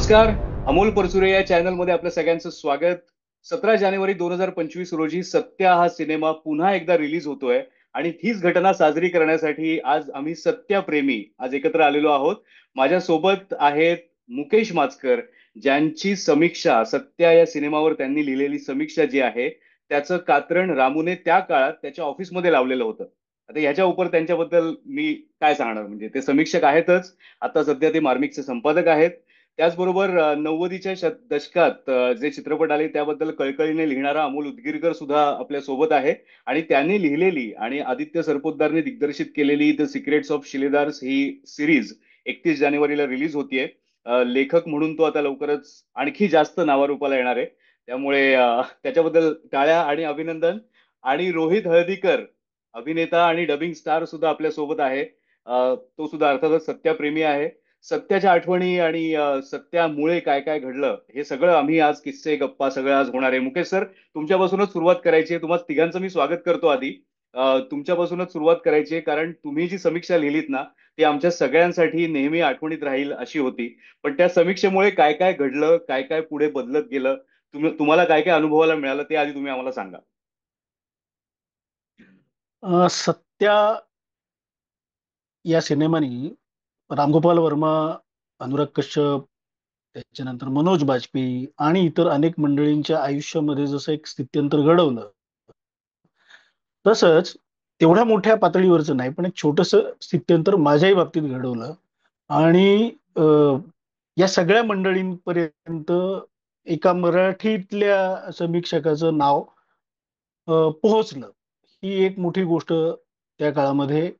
नमस्कार. अमोल परचुरे या चॅनलमध्ये आपल्या सगळ्यांचं स्वागत. 17 जानेवारी 2025 रोजी सत्या हा सिनेमा पुन्हा एकदा रिलीज होतोय आणि हीच घटना साजरी करण्यासाठी आज आम्ही सत्याप्रेमी आज एकत्र आलेलो आहोत. माझ्या सोबत आहेत मुकेश माचकर, ज्यांची समीक्षा सत्या या सिनेमावर त्यांनी लिहिलेली समीक्षा जी आहे त्याचं कात्रण रामूने त्या काळात त्याच्या ऑफिसमध्ये लावलेलं होतं. आता ह्याच्या उपर त्यांच्याबद्दल मी काय सांगणार, म्हणजे ते समीक्षक आहेतच, आता सध्या ते मार्मिकचे संपादक आहेत. त्याचबरोबर 90च्या दशकात जे चित्रपट आले त्याबद्दल कळकळीने लिहिणारा अमोल उदगीरकर सुद्धा आपल्या सोबत आहे. आणि त्यांनी लिहिलेली आणि आदित्य सरपोतदारने दिग्दर्शित केलेली द सिक्रेट्स ऑफ शिलेदार्स ही सिरीज 31 जानेवारीला रिलीज होतीये. लेखक म्हणून तो आता लवकरच आणखी जास्त नावारूपाला येणार आहे. त्यामुळे त्याच्याबद्दल टाळ्या आणि अभिनंदन. आणि रोहित हळदीकर, अभिनेता आणि डबिंग स्टार सुद्धा आपल्या सोबत आहे. तो सुद्धा अर्थातच सत्याप्रेमी आहे. सत्याच्या आठवणी आणि सत्यामुळे काय काय घडलं हे सगळं आम्ही आज किस्से गप्पा सगळं आज होणार आहे. मुकेश सर, तुमच्यापासूनच सुरुवात करायची आहे. तुम्हाला तिघांचं मी स्वागत करतो आधी. तुमच्यापासूनच सुरुवात करायची आहे, कारण तुम्ही जी समीक्षा लिहिलीत ना ती आमच्या सगळ्यांसाठी नेहमी आठवणीत राहील अशी होती. पण त्या समीक्षेमुळे काय काय घडलं, काय काय पुढे बदलत गेलं, तुम्हाला काय काय अनुभवाला मिळालं ते आधी तुम्ही आम्हाला सांगा. सत्या या सिनेमाने रामगोपाल वर्मा, अनुराग कश्यप, त्याच्यानंतर मनोज बाजपेयी आणि इतर अनेक मंडळींच्या आयुष्यामध्ये जसं एक स्थित्यंतर घडवलं, तसंच तेवढ्या मोठ्या पातळीवरचं नाही पण एक छोटस स्थित्यंतर माझ्याही बाबतीत घडवलं. आणि या सगळ्या मंडळींपर्यंत एका मराठीतल्या समीक्षकाचं नाव पोहोचलं. ही एक मोठी गोष्ट त्या काळामध्ये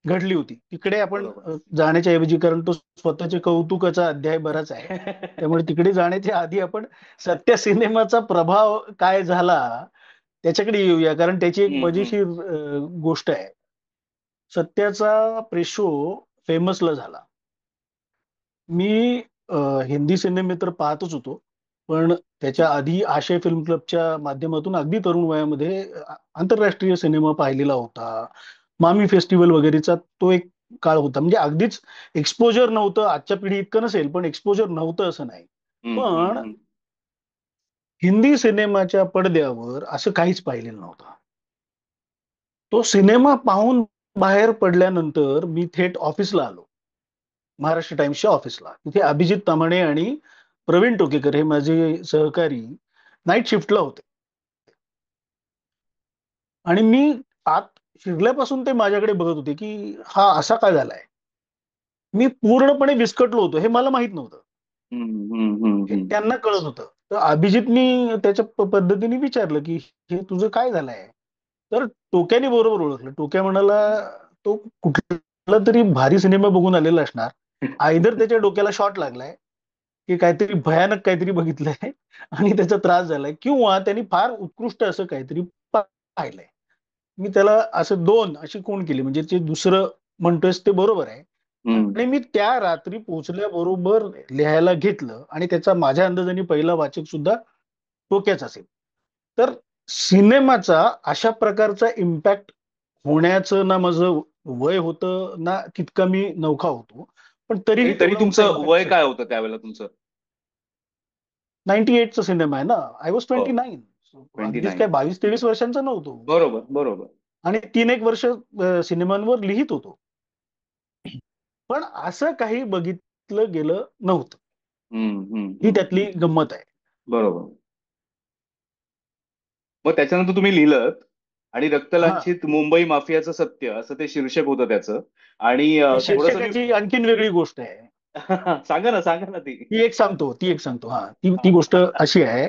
घडली होती. तिकडे आपण बरोबर. जाण्याच्या ऐवजी, कारण तो स्वतःच्या कौतुकाचा अध्याय बराच आहे, त्यामुळे तिकडे जाण्याच्या आधी आपण सत्य सिनेमाचा प्रभाव काय झाला त्याच्याकडे येऊया, कारण त्याची एक हम्म, हम्म. मजेशीर गोष्ट आहे. सत्याचा प्रेस शो फेमसला झाला. मी हिंदी सिनेमे तर पाहतच होतो, पण त्याच्या आधी आशय फिल्म क्लबच्या माध्यमातून अगदी तरुण वयामध्ये आंतरराष्ट्रीय सिनेमा पाहिलेला होता. मामी फेस्टिवल वगैरेचा तो एक काळ होता. म्हणजे अगदीच एक्सपोजर नव्हतं, आजच्या पिढी इतकं नसेल, पण एक्सपोजर नव्हतं असं नाही. हम्म, पण हम्म, हिंदी सिनेमाच्या पडद्यावर असं काहीच पाहिलेलं नव्हतं. तो सिनेमा पाहून बाहेर पडल्यानंतर मी थेट ऑफिसला आलो, महाराष्ट्र टाइम्सच्या ऑफिसला. तिथे अभिजित तामाणे आणि प्रवीण टोकेकर हे माझे सहकारी नाईट शिफ्टला होते. आणि मी आत शिरल्यापासून ते माझ्याकडे बघत होते की हा असा काय झालाय. मी पूर्णपणे विस्कटलो होतो, हे मला माहित नव्हतं, हम्म, हम्म, हम्म, हे हम्म, त्यांना कळत होतं. तर अभिजितनी त्याच्या पद्धतीने विचारलं की हे तुझं काय झालंय. तर टोक्याने बरोबर ओळखलं. टोक्या म्हणाला, तो कुठला तरी भारी सिनेमा बघून आलेला असणार, आयदर त्याच्या डोक्याला शॉट लागलाय की काहीतरी भयानक काहीतरी बघितलंय आणि त्याचा त्रास झालाय, किंवा त्यांनी फार उत्कृष्ट असं काहीतरी पाहिलंय. मी त्याला असं दोन अशी कोण केली, म्हणजे जे दुसरं म्हणतोयस ते बरोबर आहे. हम्म. आणि मी त्या रात्री पोहोचल्याबरोबर लिहायला घेतलं आणि त्याचा माझ्या अंदाजाने पहिला वाचक सुद्धा टोक्याच असेल. तर सिनेमाचा अशा प्रकारचा इम्पॅक्ट होण्याचं ना माझं वय होतं ना तितका मी नवखा होतो, पण तरी तरीही तरी तेवढा मोठा तुमचं वय इम्पॅक्ट. काय होतं त्यावेळेला तुमचं? 98चा सिनेमा आहे ना, आय वॉज हो. 29. ट्वेंटी अगदीच काय नाईन 22-23 वर्षांचा नव्हतो. बरोबर, बरोबर. आणि 3 एक वर्ष सिनेमांवर लिहित होतो, पण असं काही बघितलं गेलं नव्हतं. हम्म, हम्म, ही त्यातली गंमत आहे. बरोबर. मग त्याच्यानंतर तुम्ही लिहिलं आणि हा, रक्तलांछित मुंबई माफियाचं सत्य असं ते शीर्षक होतं त्याचं. आणि त्या थोडस मी शीर्षकाची आणखीन वेगळी गोष्ट आहे. सांगा ना, सांगा ना ती. ती एक सांगतो. हा, ती गोष्ट अशी आहे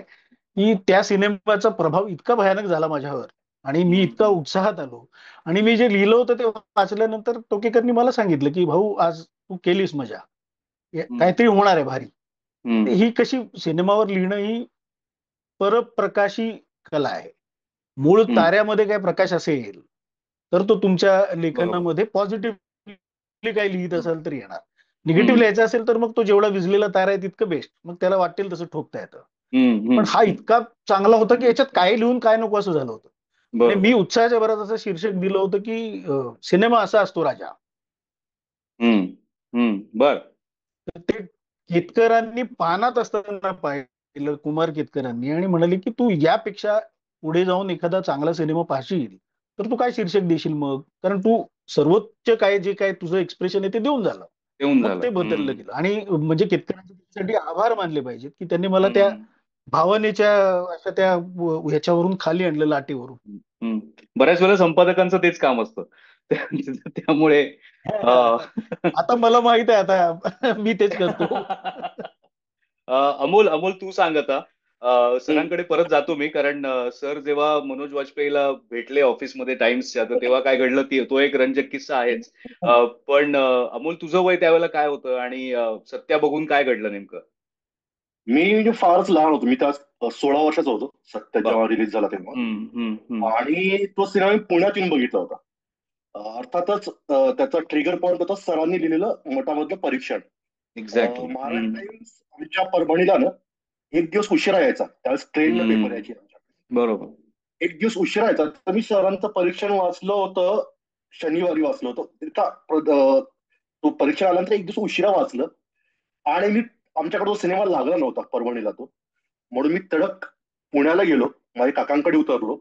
की त्या सिनेमाचा प्रभाव इतका भयानक झाला माझ्यावर आणि मी हम्म, इतका उत्साहात आलो. आणि मी जे लिहिलं होतं ते वाचल्यानंतर टोकेकरनी मला सांगितलं की भाऊ, आज तू केलीस मजा, हम्म, काहीतरी होणार आहे भारी. हम्म, ही कशी सिनेमावर लिहिणं ही परप्रकाशी कला आहे. मूळ हम्म, ताऱ्यामध्ये काय प्रकाश असेल तर तो तुमच्या बरोबर. लेखनामध्ये पॉझिटिव्हली काही लिहित असाल तर येणार. निगेटिव्ह हम्म, लिहायचं असेल तर मग तो जेवढा विजलेला तारा आहे तितकं बेस्ट, मग त्याला वाटेल तसं ठोकता येतं. हम्म, पण हम्म, हा इतका चांगला होता की याच्यात काय लिहून काय नको असं झालं होतं. आणि मी बरोबर. उत्साहाच्या भरात असं शीर्षक दिलं होतं की सिनेमा असा असतो राजा. हम्म, बर. तर ते केतकरांनी पानात असताना पाहिलं, कुमार केतकरांनी, आणि म्हणाले की तू यापेक्षा पुढे जाऊन एखादा चांगला सिनेमा पाहशील तर तू काय शीर्षक देशील मग, कारण तू सर्वोच्च काय जे काय तुझं एक्सप्रेशन आहे ते देऊन झालं. येऊन मग झालं. ते बदललं गेलं, आणि म्हणजे केतकरांचे त्यासाठी आभार मानले पाहिजेत की त्यांनी मला त्या हम्म. भावनेच्या अशा त्या ह्याच्यावरून खाली आणलं, लाटेवरून. हम्म. बऱ्याच वेळेला संपादकांचं तेच काम असतं. त्यामुळे अं, आता मला माहित आहे, आता मी तेच करतो. अमोल अमोल तू सांग आता. हम्म. सरांकडे परत जातो मी, कारण सर जेव्हा मनोज वाजपेयीला भेटले ऑफिसमध्ये टाइम्सच्या, तर तेव्हा काय घडलं तो एक रंजक किस्सा आहेच. पण अमोल, तुझं वय त्यावेळेला काय होतं आणि सत्या बघून काय घडलं नेमकं? मी म्हणजे फारच लहान होतो. मी त्या 16 वर्षाचा होतो सत्य बाप. जेव्हा रिलीज झाला तेव्हा. हम्म. आणि तो सिनेमा मी पुण्यात येऊन बघितला होता. अर्थातच त्याचा ट्रिगर पॉईंट होता सरांनी लिहिलेलं मटामधलं परीक्षण. एक्झॅक्टली. महाराष्ट्र टाइम्स आमच्या परभणीला ना एक दिवस उशिरा यायचा, त्यावेळेस ट्रेन पेपर यायची आमच्याकडे. बरोबर. एक दिवस उशिरा यायचा, तर मी सरांचं परीक्षण वाचलं होतं, शनिवारी वाचलं होतं. तो परीक्षा आल्यानंतर एक दिवस उशिरा वाचलं. आणि मी आमच्याकडे तो सिनेमा लागला नव्हता परभणीला तो, म्हणून मी तडक पुण्याला गेलो, माझ्या काकांकडे उतरलो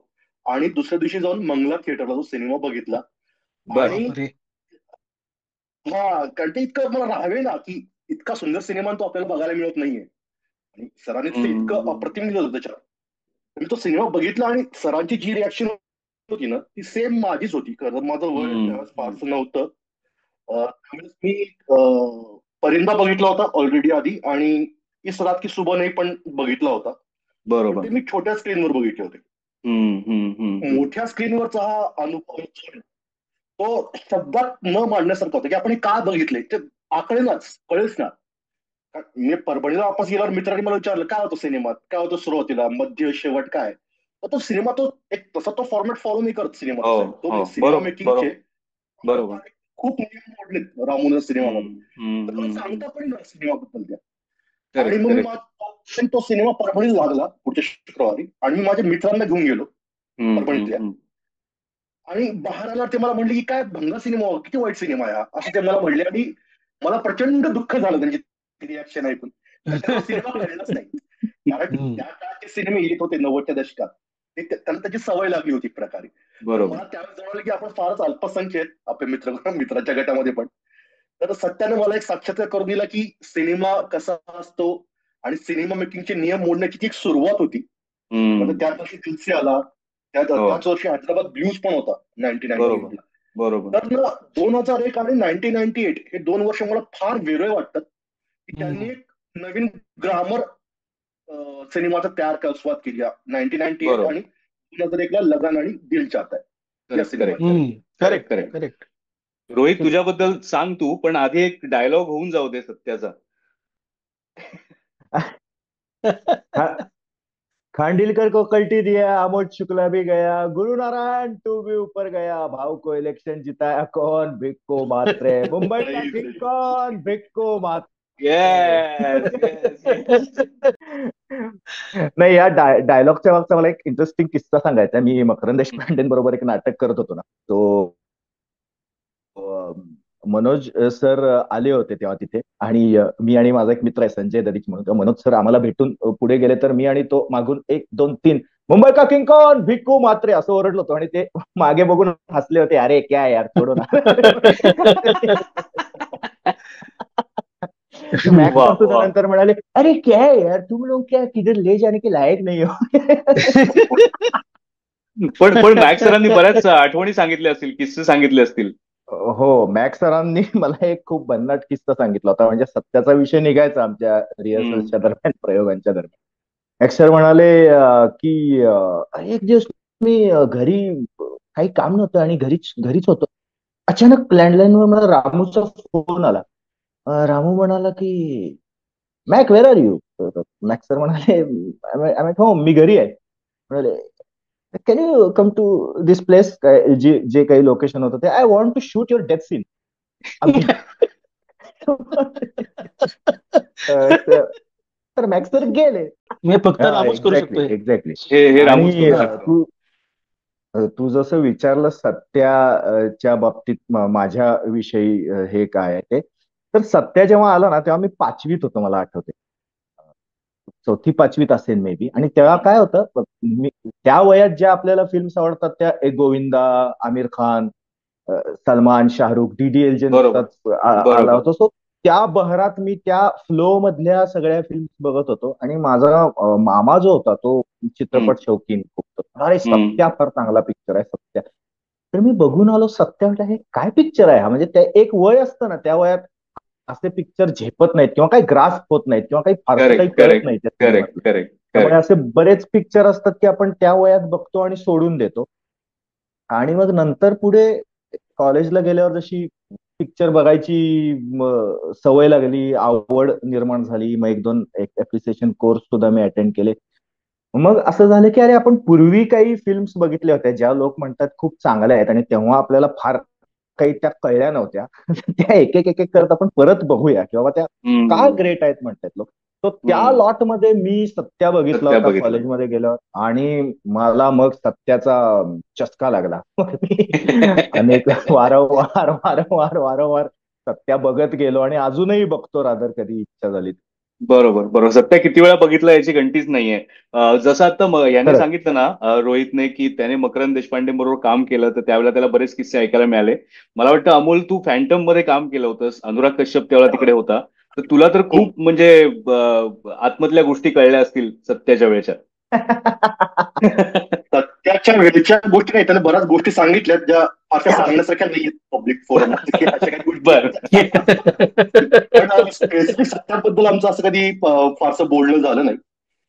आणि दुसऱ्या दिवशी जाऊन मंगला थिएटरला तो सिनेमा बघितला. बर. आणि बापरे. हा, कारण ते इतकं मला राहावे ना की इतका सुंदर सिनेमा तो आपल्याला बघायला मिळत नाहीये. आणि सरांनी ते इतकं हम्म. अप्रतिम लिहिलं होतं त्याच्यात. मी तो सिनेमा बघितला आणि सरांची जी रिॲक्शन होती ना ती सेम माझीच होती. कारण माझं वय त्यावेळेस हम्म. फारसं नव्हतं. त्यावेळेस मी परिंदा बघितला होता ऑलरेडी आधी, आणि इस रात की सुबह नहीं पण बघितला होता. पण बरोबर. ते मी छोट्या स्क्रीनवर बघितले होते. हम्म. मोठ्या स्क्रीनवरचा हा अनुभव तो शब्दात न मांडण्यासारखं होतं की आपण हे का बघितले ते आकळेनाच, कळेच ना. मी परभणीला वापस गेल्यावर मित्रांनी मला विचारलं काय होतं सिनेमात, काय होतं सुरुवातीला, मध्य, शेवट काय. तर तो सिनेमा तो एक तसा तो फॉर्मॅट फॉलो नाही करत सिनेमा, हो. तसा तो हो. म्हणजे सिनेमा बरोबर. मेकिंगचे बरोबर. खूप नियम मोडलेत रामोने सिनेमामध्ये. तर मला हम्म. सांगता पण नाही सिनेमाबद्दल त्या. आणि करेक्ट, मग मी करेक्ट. तो सिनेमा परभणीत लागला पुढच्या शुक्रवारी, आणि मी माझ्या मित्रांना घेऊन गेलो परभणीतल्या. हम्म. आणि बाहेर आल्यावर ते मला म्हणले की काय भंगा सिनेमा, किती वाईट सिनेमा आहे हा, असं ते मला म्हणले. आणि मला प्रचंड दुःख झालं त्यांची रिॲक्शन ऐकून. त्यांना सिनेमा कळलाच नाही, कारण हम्म. त्या काळचे सिनेमे येत होते 90च्या दशकात, त्यांना त्याची सवय लागली होती एक प्रकारे. पण बरोबर. मला त्यावेळेस जाणवलं की आपण फारच अल्पसंख्य आहेत आपल्या मित्राच्या गटामध्ये पण. तर सत्याने मला एक साक्षात्कार करून दिला की सिनेमा कसा असतो आणि सिनेमा मेकिंगचे नियम मोडण्याची एक सुरुवात होती. म्हणजे हम्म. त्याच वर्षी दिलसे आला, हो. त्याच वर्षी हैदराबाद ब्ल्यूज पण होता 1998 बरोबर. ला. बरोबर. तर ना 2001 आणि 1998 हे 2 वर्ष मला फार वेगळे वाटतात की त्यांनी हम्म. एक नवीन ग्रामर सिनेमाचा तयार सुरुवात केली 1998 बरोबर. आणि 2001 ला लगान आणि दिल चाहता है या करेक्ट, करेक्ट, सिनेमात. हम्म. Correct, correct, correct. Correct. Rohit, तुझ्याबद्दल सांग तू, पण आधी एक डायलॉग होऊन जाऊ दे सत्याचा. खा- खांडिलकर को कल्टी दिया, आमोद शुक्ला भी गया, गुरु नारायण तू भी ऊपर गया, भाव को इलेक्शन जिताया कौन, भिक्को मात्रे, मुंबई का सही किंग सही. कौन, Bhiku Mhatre. Yes, yes, yes. नाही, या डायलॉगच्या मागचा मला एक इंटरेस्टिंग किस्सा सांगायचा. मी मकरंद देशपांडेंबरोबर एक नाटक करत होतो ना, तो मनोज सर आले होते तेव्हा तिथे. आणि मी आणि माझा एक मित्र आहे संजय ददीच म्हणून, तर मनोज सर आम्हाला भेटून पुढे गेले, तर मी आणि तो मागून 1 2 3 मुंबई का किंग कौन, भिक्कू मात्रे असं ओरडलो होतो. आणि ते मागे बघून हसले होते, अरे क्या यार छोडो ना. मॅक्स वा सर सुद्धा वा. नंतर म्हणाले, अरे क्या है यार तुम लोग, क्या किधर ले जाने के लायक नहीं हो. पण पण मॅक्स सरांनी बऱ्याच आठवणी सांगितल्या असतील, किस्से सांगितले असतील. हो, मॅक्स सरांनी मला एक खूप भन्नाट किस्सा सांगितला होता. म्हणजे सत्याचा विषय निघायचा आमच्या हम्म. रिहर्सलच्या दरम्यान, प्रयोगांच्या दरम्यान. मॅक्स सर म्हणाले की एक दिवस मी घरी काही काम नव्हतं आणि घरीच घरीच होतो. अचानक लँडलाईनवर मला रामूचा फोन आला. रामू म्हणाला की Max where are you. Max sir म्हणाले आय एट होम, मी घरी आहे. म्हणाले can you come to this place, जे जे काही लोकेशन होतं ते, I want to shoot your death scene. आम्ही तर मॅक्स सर गेले. मी फक्त हा, रामच करू एक्झॅक्टली शकतोय. एक्झॅक्टली. हे रामूच आणि करू शकतो. तू जसं विचारलं सत्याच्या बाबतीत माझ्या विषयी हे काय आहे ते, तर सत्या जेव्हा आला ना तेव्हा मी 5वीत होतो, मला आठवते. 4थी-5वीत असेल मे बी. आणि तेव्हा काय होतं, त्या वयात ज्या आपल्याला फिल्म्स आवडतात त्या एक गोविंदा, आमिर खान, सलमान, शाहरुख, डीडीएलजे बरोबर नुकताच आला बरोबर. होता. सो त्या बहरात मी त्या फ्लो मधल्या सगळ्या फिल्म्स बघत होतो. आणि माझा मामा जो होता तो हम्म, चित्रपट शौकीन खूप. अरे हम्म. सत्या फार चांगला पिक्चर आहे सत्या. तर मी बघून आलो सत्या, म्हटलं हे काय पिक्चर आहे हा. म्हणजे त्या एक वय असतं ना, त्या वयात असे पिक्चर झेपत नाहीत किंवा काही ग्रास्प होत नाहीत किंवा काही फारसं काही करेक्ट कळत करेक्ट नाही त्या करेक्ट सिनेमातलं. करेक्ट त्यामुळे करेक्ट. असे बरेच पिक्चर असतात की आपण त्या वयात बघतो आणि सोडून देतो. आणि मग नंतर पुढे कॉलेजला गेल्यावर जशी पिक्चर बघायची सवय लागली, आवड निर्माण झाली. मग एक दोन एप्रिसिएशन कोर्स सुद्धा मी अटेंड केले. मग असं झालं की अरे आपण पूर्वी काही फिल्म्स बघितल्या होत्या ज्या लोक म्हणतात खूप चांगल्या आहेत आणि तेव्हा आपल्याला फार काही त्या कळल्या नव्हत्या. त्या एक एक एक एक करत आपण परत बघूया किंवा त्या का हम्म. ग्रेट आहेत म्हणतात लोक. तर त्या हम्म. लॉटमध्ये मी सत्या बघितला सत्या होता बघितलं. कॉलेजमध्ये गेल्यावर. आणि मला मग सत्याचा चस्का लागला. मग मी अनेक वारंवार वारंवार वारंवार सत्या बघत गेलो आणि अजूनही बघतो रादर कधी इच्छा झाली. बरोबर बरोबर. सत्या किती वेळा बघितलं याची गणतीच नाहीये. जसं आता याने खरंच. सांगितलं ना, रोहितने, की त्याने मकरंद देशपांडे बरोबर काम केलं, तर त्यावेळेला त्याला बरेच किस्से ऐकायला मिळाले. मला वाटतं अमोल, तू फॅन्टम मध्ये काम केलं होतंस, अनुराग कश्यप त्यावेळेला तिकडे होता. तर तुला तर हम्म. खूप म्हणजे आतमधल्या गोष्टी कळल्या असतील सत्याच्या वेळेच्या. त्याच्या वेळेच्या गोष्टी नाही, त्याने बऱ्याच गोष्टी सांगितल्यात ज्या फारशा सांगण्यासारख्या नाहीयेत पब्लिक फोरम अशा काही गोष्टी बर. पण स्पेसिफिक सत्याबद्दल आमचं असं कधी फारसं बोलणं झालं नाही.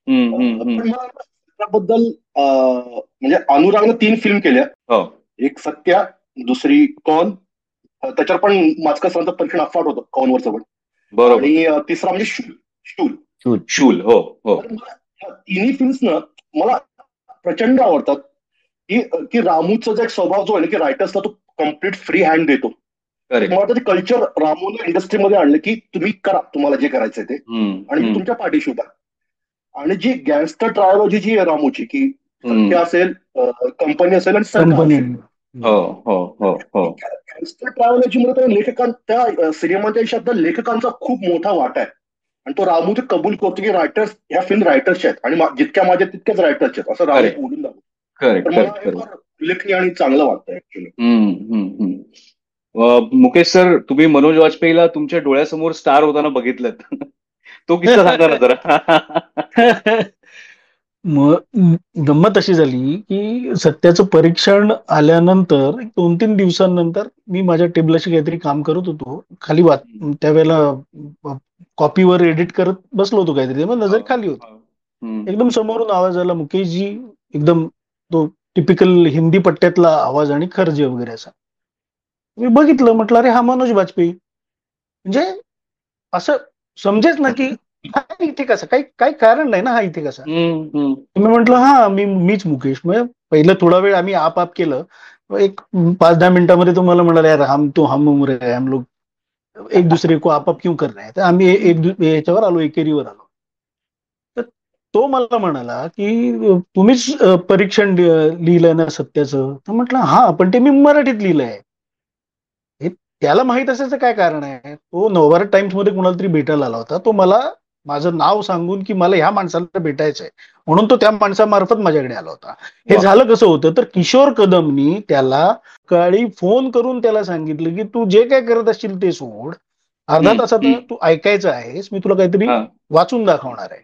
हम्म. पण मला सत्याबद्दल म्हणजे अनुरागनं 3 फिल्म केल्या. हो. एक सत्या, दुसरी कौन, त्याच्यावर पण माचका सरांचं परीक्षण अफाट होतं कौनवरचं पण. बरोबर. आणि तिसरा म्हणजे शूल. शूल. शूल. शूल. हो हो. तर मला ह्या तिन्ही फिल्म्स ना मला प्रचंड आवडतात. की की रामूचा जो एक स्वभाव जो आहे ना, की रायटर्सला तो कम्प्लीट फ्री हँड देतो. एक मला करेक्ट. वाटतं ते कल्चर रामूने इंडस्ट्रीमध्ये आणलं, की तुम्ही करा तुम्हाला जे करायचंय ते, आणि मी हम्म. तुमच्या पाठीशी उभा आहे. आणि जी गँगस्टर ट्रायोलॉजी जी आहे रामूची, की हम्म. सत्या असेल, कंपनी असेल आणि सरकार कंपनी. असेल. हो हो हो हो. गँगस्टर ट्रायोलॉजी मध्ये त्या त्या सिनेमाच्या आयुष्यात लेखकांचा खूप मोठा वाटा आहे. आणि तो रामू ते कबूल करतो की रायटर्स, ह्या फिल्म रायटर्सच्या आहेत आणि जितक्या माझ्या तितक्याच रायटर्सच्या आहेत, असं रामू करेक्ट बोलून दाखवतो. तर करेक्ट मला करेक्ट हे करेक्ट. फार उल्लेखनीय आणि चांगलं वाटतं ऍक्च्युली. मुकेश सर, तुम्ही मनोज वाजपेयीला तुमच्या डोळ्यासमोर स्टार होताना बघितलं. तो किस्सा सांगा ना जरा. मग गंमत अशी झाली की सत्याचं परीक्षण आल्यानंतर 2-3 दिवसांनंतर मी माझ्या टेबलाशी काहीतरी काम करत होतो. खाली त्यावेळेला कॉपीवर एडिट करत बसलो होतो काहीतरी. मग हो, नजर खाली होती. हो. हम्म. एकदम समोरून आवाज आला, मुकेशजी. एकदम तो टिपिकल हिंदी पट्ट्यातला आवाज आणि खर्जे वगैरे असा. मी बघितलं, म्हटलं अरे हा मनोज वाजपेयी. म्हणजे असं समजेच ना की हा इथे कसा, काही काही कारण नाही ना हा इथे कसा. हम्म. मी म्हंटल हा मीच मुकेश. मग पहिलं थोडा वेळ आम्ही आप केलं. एक 5-10 मिनिटांमध्ये तो मला म्हणाला, यार हम तो हम उम्र है, हम लोग एक दूसरे को आप क्यों कर रहे हैं. तर आम्ही याच्यावर आलो, एकेरीवर आलो. तर तो मला म्हणाला की तुम्हीच परीक्षण लिहिलंय ना सत्याचं. तर म्हटलं हा, पण ते मी मराठीत लिहिलंय. हे त्याला माहित असायचं काय कारण आहे. तो नवभारत टाइम्स मध्ये कुणाला तरी भेटायला आला होता. तो मला माझं नाव सांगून की मला ह्या माणसाला भेटायचंय म्हणून तो त्या माणसामार्फत माझ्याकडे आला होता. हे वा. झालं कसं होतं, तर किशोर कदमनी त्याला काळी फोन करून त्याला सांगितलं की तू जे काय करत असशील ते सोड, अर्धा तासात हम्म. तू ऐकायचं आहेस, मी तुला काहीतरी हा. वाचून दाखवणार आहे.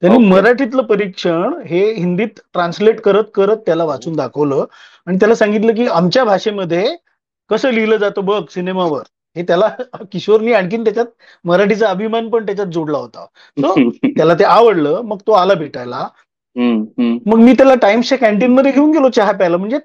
त्यांनी ओके. मराठीतलं परीक्षण हे हिंदीत ट्रान्सलेट करत करत त्याला वाचून दाखवलं आणि त्याला सांगितलं की आमच्या भाषेमध्ये कसं लिहिलं जातं बघ सिनेमावर. हे त्याला किशोरनी आणखीन त्याच्यात मराठीचा अभिमान पण त्याच्यात जोडला होता. सो त्याला ते आवडलं. मग तो आला भेटायला. हम्म. मग मी त्याला टाइम्सच्या कॅन्टीन मध्ये घेऊन गेलो चहा प्यायला. म्हणजे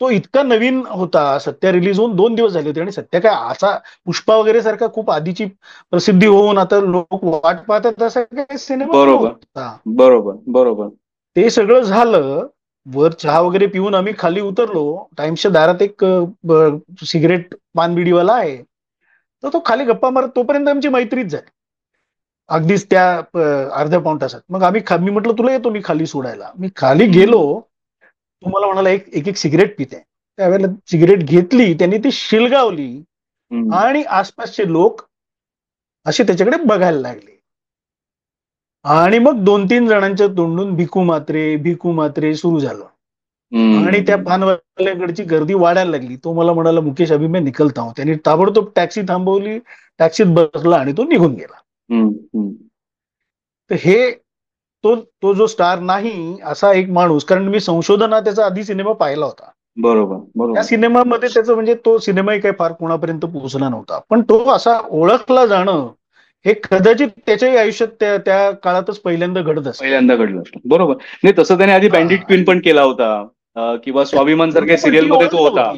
तो इतका नवीन होता. सत्या रिलीज होऊन 2 दिवस झाले होते आणि सत्या काय असा पुष्पा वगैरे सारखा खूप आधीची प्रसिद्धी होऊन आता लोक वाट पाहतात असा काही सिनेमा बरोबर नव्हता. बरोबर बरोबर. ते सगळं झालं. वर चहा वगैरे पिऊन आम्ही खाली उतरलो. टाइम्सच्या दारात एक सिगरेट पान बिडीवाला आहे. तर तो खाली गप्पा मारत, तोपर्यंत आमची मैत्रीच झाली अगदीच त्या अर्ध्या पाऊण तासात. मग मी म्हटलं तुला येतो मी खाली सोडायला. मी खाली गेलो. तो मला म्हणाला एक एक एक सिगरेट पिते. त्यावेळेला सिगरेट घेतली त्यांनी, ती शिलगावली हम्म. आणि आसपासचे लोक असे त्याच्याकडे बघायला लागले. आणि मग 2-3 जणांच्या तोंडून भिकू मात्रे सुरू झालं. आणि त्या पानवाल्याकडची गर्दी वाढायला लागली. तो मला म्हणाला, मुकेश अभी मैं निकलता हूं. त्यांनी ताबडतोब टॅक्सी थांबवली, टॅक्सीत बसला आणि तो निघून गेला. तर हे तो जो स्टार नाही असा एक माणूस, कारण मी संशोधनात त्याचा आधी सिनेमा पाहिला होता. बरोबर. त्या सिनेमामध्ये त्याचं म्हणजे तो सिनेमाही काही फार कोणापर्यंत पोहोचला नव्हता, पण तो असा ओळखला जाणं हे कदाचित त्याच्याही आयुष्यात त्या काळातच पहिल्यांदा घडत घडलं असतं. बरोबर. नाही, तसं त्याने आधी बँडिट क्वीन पण केला होता, किंवा स्वाभिमान सारख्या सिरियल मध्ये तो होता.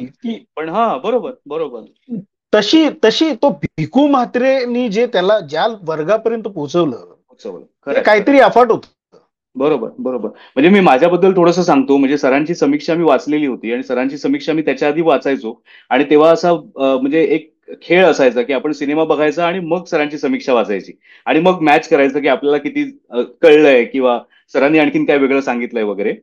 पण बरोबर. तशी तो भिकू म्हात्रेनी जे त्याला ज्या वर्गापर्यंत पोहोचवलं काहीतरी अफाट होतं. बरोबर. म्हणजे मी माझ्याबद्दल थोडंसं सांगतो. म्हणजे सरांची समीक्षा मी वाचलेली होती आणि सरांची समीक्षा मी त्याच्या आधी वाचायचो. आणि तेव्हा असा म्हणजे एक खेळ असायचा की आपण सिनेमा बघायचा आणि मग सरांची समीक्षा वाचायची आणि मग मॅच करायचं की आपल्याला किती कळलंय किंवा सरांनी आणखीन काय वेगळं सांगितलंय वगैरे.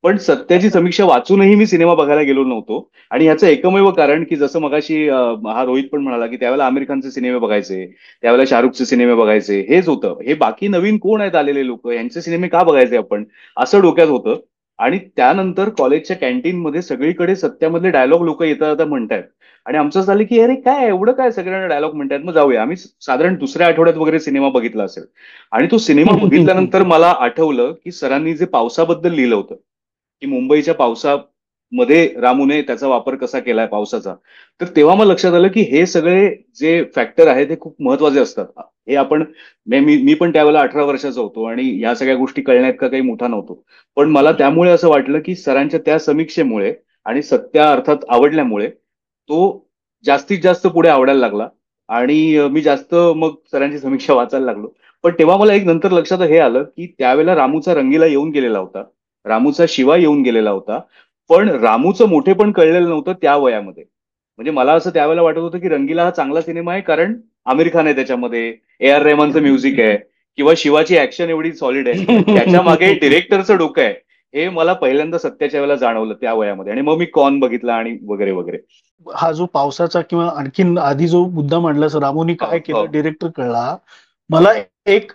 पण सत्याची समीक्षा वाचूनही मी सिनेमा बघायला गेलो नव्हतो. आणि ह्याचं एकमेव कारण की जसं मगाशी हा रोहित पण म्हणाला की त्यावेळेला आमिर खानचे सिनेमे बघायचे, त्यावेळेला शाहरुखचे सिनेमे बघायचे, हेच होतं. हे बाकी नवीन कोण आहेत आलेले लोक, यांचे सिनेमे का बघायचे आपण, असं डोक्यात होतं. आणि त्यानंतर कॉलेजच्या कॅन्टीनमध्ये सगळीकडे सत्यामधले डायलॉग लोक येता म्हणतायत. आणि आमचं झालं की अरे काय एवढं काय सगळ्यांना डायलॉग म्हणतात, मग जाऊया. आम्ही साधारण दुसऱ्या आठवड्यात वगैरे सिनेमा बघितला असेल. आणि तो सिनेमा बघितल्यानंतर मला आठवलं की सरांनी जे पावसाबद्दल लिहिलं होतं की मुंबईच्या पावसामध्ये रामूने त्याचा वापर कसा केलाय पावसाचा, तर तेव्हा मला लक्षात आलं की हे सगळे जे फॅक्टर आहेत हे खूप महत्वाचे असतात. हे आपण मी पण त्यावेळेला 18 वर्षाचा होतो आणि ह्या सगळ्या गोष्टी कळण्यात का काही मोठा नव्हतो. पण मला त्यामुळे असं वाटलं की सरांच्या त्या समीक्षेमुळे आणि सत्या अर्थात आवडल्यामुळे तो जास्तीत जास्त पुढे आवडायला लागला. आणि मी जास्त मग सरांची समीक्षा वाचायला लागलो. पण तेव्हा मला एक नंतर लक्षात हे आलं की त्यावेळेला रामूचा रंगीला येऊन गेलेला होता, रामूचा शिवा येऊन गेलेला होता. पण रामूचं मोठेपण कळलेलं नव्हतं त्या वयामध्ये. म्हणजे मला असं त्यावेळेला वाटत होतं की रंगीला हा चांगला सिनेमा आहे कारण आमिर खान आहे त्याच्यामध्ये, A.R. रहमानचं म्युझिक आहे किंवा शिवाची ऍक्शन एवढी सॉलिड आहे, पण त्याच्या मागे डिरेक्टरचं डोकं आहे. हे मला पहिल्यांदा सत्याच्या वेळेला जाणवलं त्या वयामध्ये. आणि मग मी कॉन बघितला आणि वगैरे. हा जो पावसाचा किंवा आणखीन आधी जो मुद्दा मांडला रामूनी काय केलं, डिरेक्टर कळला. मला एक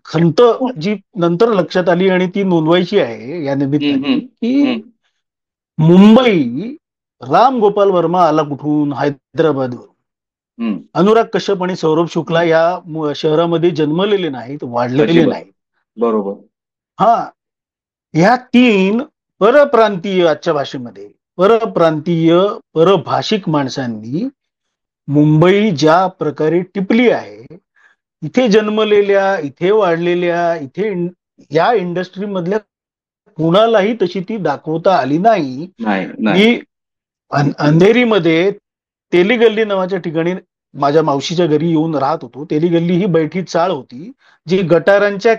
खंत जी नंतर लक्षात आली आणि ती नोंदवायची आहे या निमित्ताने की मुंबई राम गोपाल वर्मा आला कुठून, हैदराबादवरून. अनुराग कश्यप आणि सौरभ शुक्ला या शहरामध्ये जन्मलेले नाहीत, वाढलेले नाहीत. बरोबर. ह्या 3 परप्रांतीय, आजच्या भाषेमध्ये परप्रांतीय परभाषिक माणसांनी मुंबई ज्या प्रकारे टिपली आहे, इथे जन्मलेल्या, इथे वाढलेल्या, इथे या इंडस्ट्री मधल्या कुणालाही तशी ती दाखवता आली नाही. मी अंधेरीमध्ये तेली गल्ली नावाच्या ठिकाणी माझ्या मावशीच्या घरी येऊन राहत होतो. तेली गल्ली ही बैठी चाळ होती जी गटारांच्या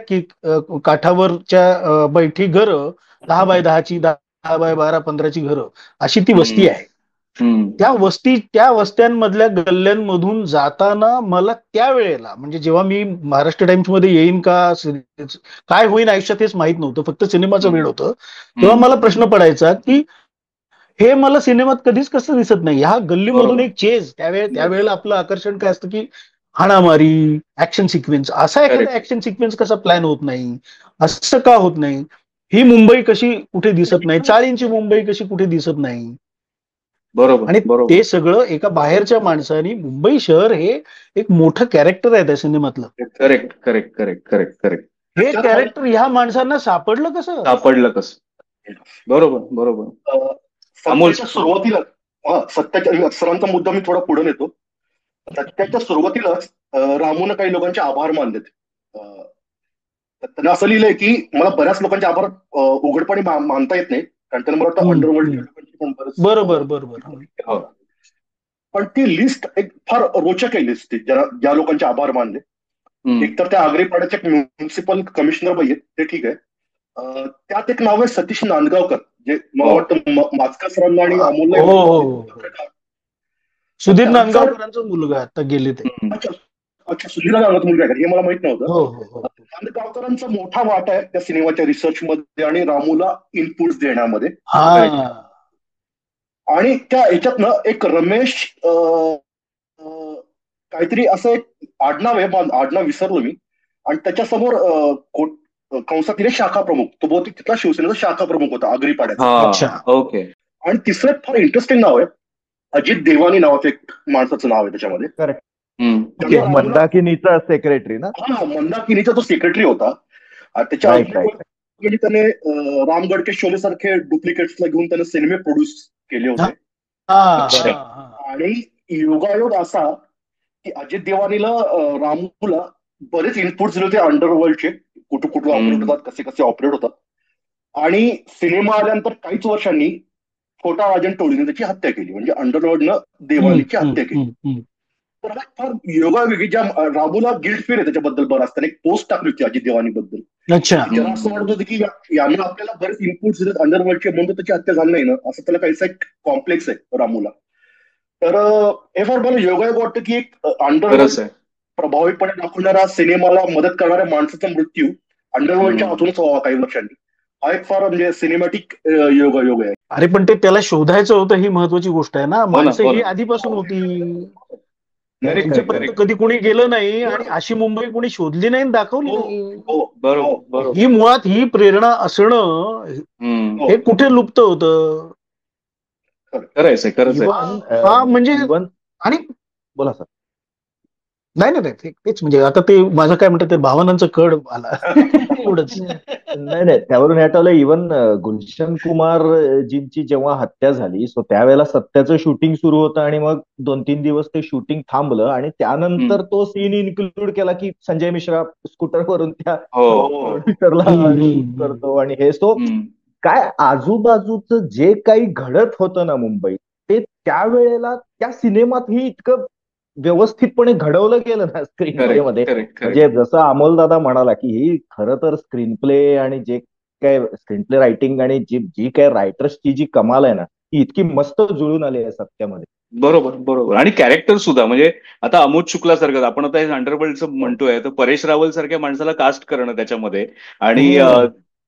काठावरच्या बैठी घरं 10 बाय 10ची, 10 बाय 12, 15ची घरं अशी ती वस्ती आहे. त्या वस्त्यांमधल्या गल्ल्यांमधून जाताना मला त्यावेळेला, म्हणजे जेव्हा मी महाराष्ट्र टाइम्स मध्ये येईन का काय होईन आयुष्यात हेच माहित नव्हतं, फक्त सिनेमाचं वेळ होतं, तेव्हा मला प्रश्न पडायचा की हे मला सिनेमात कधीच कसं दिसत नाही. ह्या गल्लीमधून एक चेज, त्यावेळेला आपलं आकर्षण काय असतं की हाणामारी, ऍक्शन सिक्वेन्स, असा एखादा ऍक्शन सिक्वेन्स कसा प्लॅन होत नाही, असं का होत नाही, ही मुंबई कशी कुठे दिसत नाही, चाळींची मुंबई कशी कुठे दिसत नाही. बरोबर. आणि ते सगळं एका बाहेरच्या माणसाने, मुंबई शहर हे एक मोठं कॅरेक्टर आहे त्या सिनेमातलं. करेक्ट. हे कॅरेक्टर ह्या माणसांना सापडलं कसं? बरोबर. सत्याच्या सुरुवातीला सत्याच्या सरांचा मुद्दा मी थोडा पुढे नेतो. सत्याच्या सुरुवातीलाच रामूनं काही लोकांचे आभार मानलेत. त्याने असं लिहिलंय की मला बऱ्याच लोकांचे आभार उघडपणे मानता येत नाही, कारण त्यांना मला वाटतं अंडरवर्ल्ड. बरोबर. पण ती लिस्ट एक फार रोचक आहे लिस्ट, ज्या लोकांचे आभार मानले. एक तर त्या आग्रेपाड्याचे म्युन्सिपल कमिशनर बाई आहेत, ते ठीक आहे. त्यात एक नाव आहे सतीश नांदगावकर, जे मला वाटतं माचकर सरांना आणि अमोलला, सुधीर नांदगावकरांचा मुलगा आता गेले ते. अच्छा, सुधीर नांदगावकर मुलगा आहे हे मला माहित नव्हतं. नांदगावकरांचा मोठा वाटा आहे त्या सिनेमाच्या रिसर्च मध्ये आणि रामूला इनपुट्स देण्यामध्ये. आणि त्या याच्यातनं एक रमेश काहीतरी असं एक आडनाव आहे, आडनाव विसरलो मी, आणि त्याच्यासमोर कंसात लिहिले शाखा प्रमुख, तो बहुतेक तिथला शिवसेनेचा शाखा प्रमुख होता आगरीपाड्याचा. अच्छा. ओके. आणि तिसरं एक फार इंटरेस्टिंग नाव आहे, अजित देवानी नावाचं एक माणसाचं नाव आहे त्याच्यामध्ये. करेक्ट. त्यामुळे रामूला- मंदाकिनीचा सेक्रेटरी ना. हा, मंदाकिनीचा तो सेक्रेटरी होता. आणि त्याच्या राईट अजून राईट. एक म्हणजे त्याने रामगड के शोले सारखे डुप्लिकेट्सला घेऊन त्याने सिनेमे प्रोड्यूस केले होते. आणि योगायोग असा की अजित देवानीला रामूला बरेच इनपुट दिले होते अंडरवर्ल्डचे, कुठं कुठं ऑपरेट होतात, कसे कसे ऑपरेट होतात. आणि सिनेमा आल्यानंतर काहीच वर्षांनी छोटा राजन टोळीने त्याची हत्या केली, म्हणजे अंडरवर्ल्डनं देवानीची हत्या केली. तर हा फार योगायोगी, ज्या रामूला गिल्ट फील आहे त्याच्याबद्दल बराच. त्याने एक पोस्ट टाकली होती अजित देवानी बद्दल. त्याला असं वाटत होतं की याने आपल्याला बरेच इनपुट्स दिलेत अंडरवर्ल्डचे, म्हणून त्याची हत्या झाली नाही ना, असं त्याला काहीसा एक कॉम्प्लेक्स आहे रामूला. तर हे फार मला योगायोग वाटतं की एक अंडरवर्ल्ड प्रभावीपणे दाखवणारा, सिनेमाला मदत करणाऱ्या माणसाचा मृत्यू अंडरवर्ल्डच्या हातूनच व्हावा काही वर्षांनी, हा एक फार म्हणजे सिनेमॅटिक योगायोग आहे. अरे पण ते त्याला शोधायचं होतं, ही महत्वाची गोष्ट आहे ना. माणसं ही आधीपासून होती, त्यांच्यापर्यंत कधी कोणी गेलं नाही, आणि अशी मुंबई कोणी शोधली नाही, दाखवली नाही. बरोबर. ही मुळात ही प्रेरणा असणं हे कुठे लुप्त होतं. खरंच. हा म्हणजे आणि बोला सर. नाही तेच म्हणजे आता ते माझं काय म्हणतात ते भावनांचं कड आला एवढंच. नाही त्यावरून आठवलं, इव्हन गुलशन कुमार जींची जेव्हा हत्या झाली, सो त्यावेळेला सत्याचं शूटिंग सुरू होतं, आणि मग 2-3 दिवस ते शूटिंग थांबलं, आणि त्यानंतर तो सीन इन्क्लूड केला की संजय मिश्रा स्कूटरवरून त्या प्रोड्युसरला करतो. आणि हे सो काय आजूबाजूचं जे काही घडत होतं ना मुंबईत, ते त्यावेळेला त्या सिनेमातही इतकं व्यवस्थितपणे घडवलं गेलं ना स्क्रीन प्ले मध्ये. म्हणजे जसं अमोल दादा म्हणाला की ही खरं तर स्क्रीन प्ले आणि जे काय स्क्रीन प्ले रायटिंग आणि जी काय रायटर्सची जी कमाल आहे ना, ती इतकी मस्त जुळून आली आहे सत्यामध्ये. बरोबर. आणि कॅरेक्टर सुद्धा, म्हणजे आता अमोद शुक्ला सारखं आपण आता अंडरवर्ल्डचं म्हणतोय, तर परेश रावल सारख्या माणसाला कास्ट करणं त्याच्यामध्ये, आणि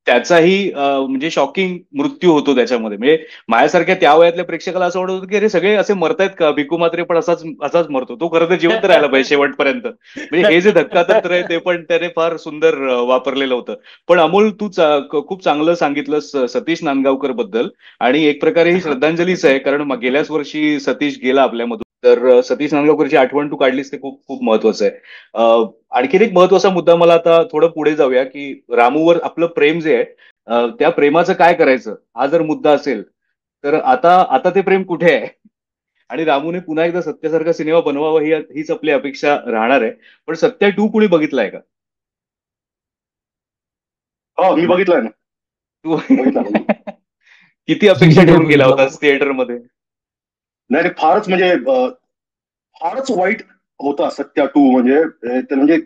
त्याचाही म्हणजे शॉकिंग मृत्यू होतो त्याच्यामध्ये. म्हणजे माझ्यासारख्या त्या वयातल्या प्रेक्षकाला असं वाटत होतं की अरे सगळे असे मरतायत का, भिकू मात्रे पण असाच मरतो, तो खरं तर जिवंत राहायला पाहिजे शेवटपर्यंत. म्हणजे हे जे धक्कातंत्र आहे ते पण त्याने फार सुंदर वापरलेलं होतं. पण अमोल, तू खूप चांगलं सांगितलंस सतीश नांदगावकर बद्दल, आणि एक प्रकारे ही श्रद्धांजलीच आहे, कारण गेल्याच वर्षी सतीश गेला आपल्यामधून. तर सतीश नांदगावकरची आठवण तू काढलीस ते खूप खूप महत्वाचं आहे. आणखीन एक महत्वाचा मुद्दा, मला आता थोडं पुढे जाऊया, की रामूवर आपलं प्रेम जे आहे, त्या प्रेमाचं काय करायचं हा जर मुद्दा असेल, तर आता ते प्रेम कुठे आहे, आणि रामूने पुन्हा एकदा सत्यासारखा सिनेमा बनवावा हीच आपली अपेक्षा राहणार आहे. पण सत्या 2 कुणी बघितलाय का? मी बघितलाय ना. तू किती अपेक्षा ठेवून गेला होतास थिएटरमध्ये? नाही, फारच म्हणजे फारच वाईट होता सत्या 2. म्हणजे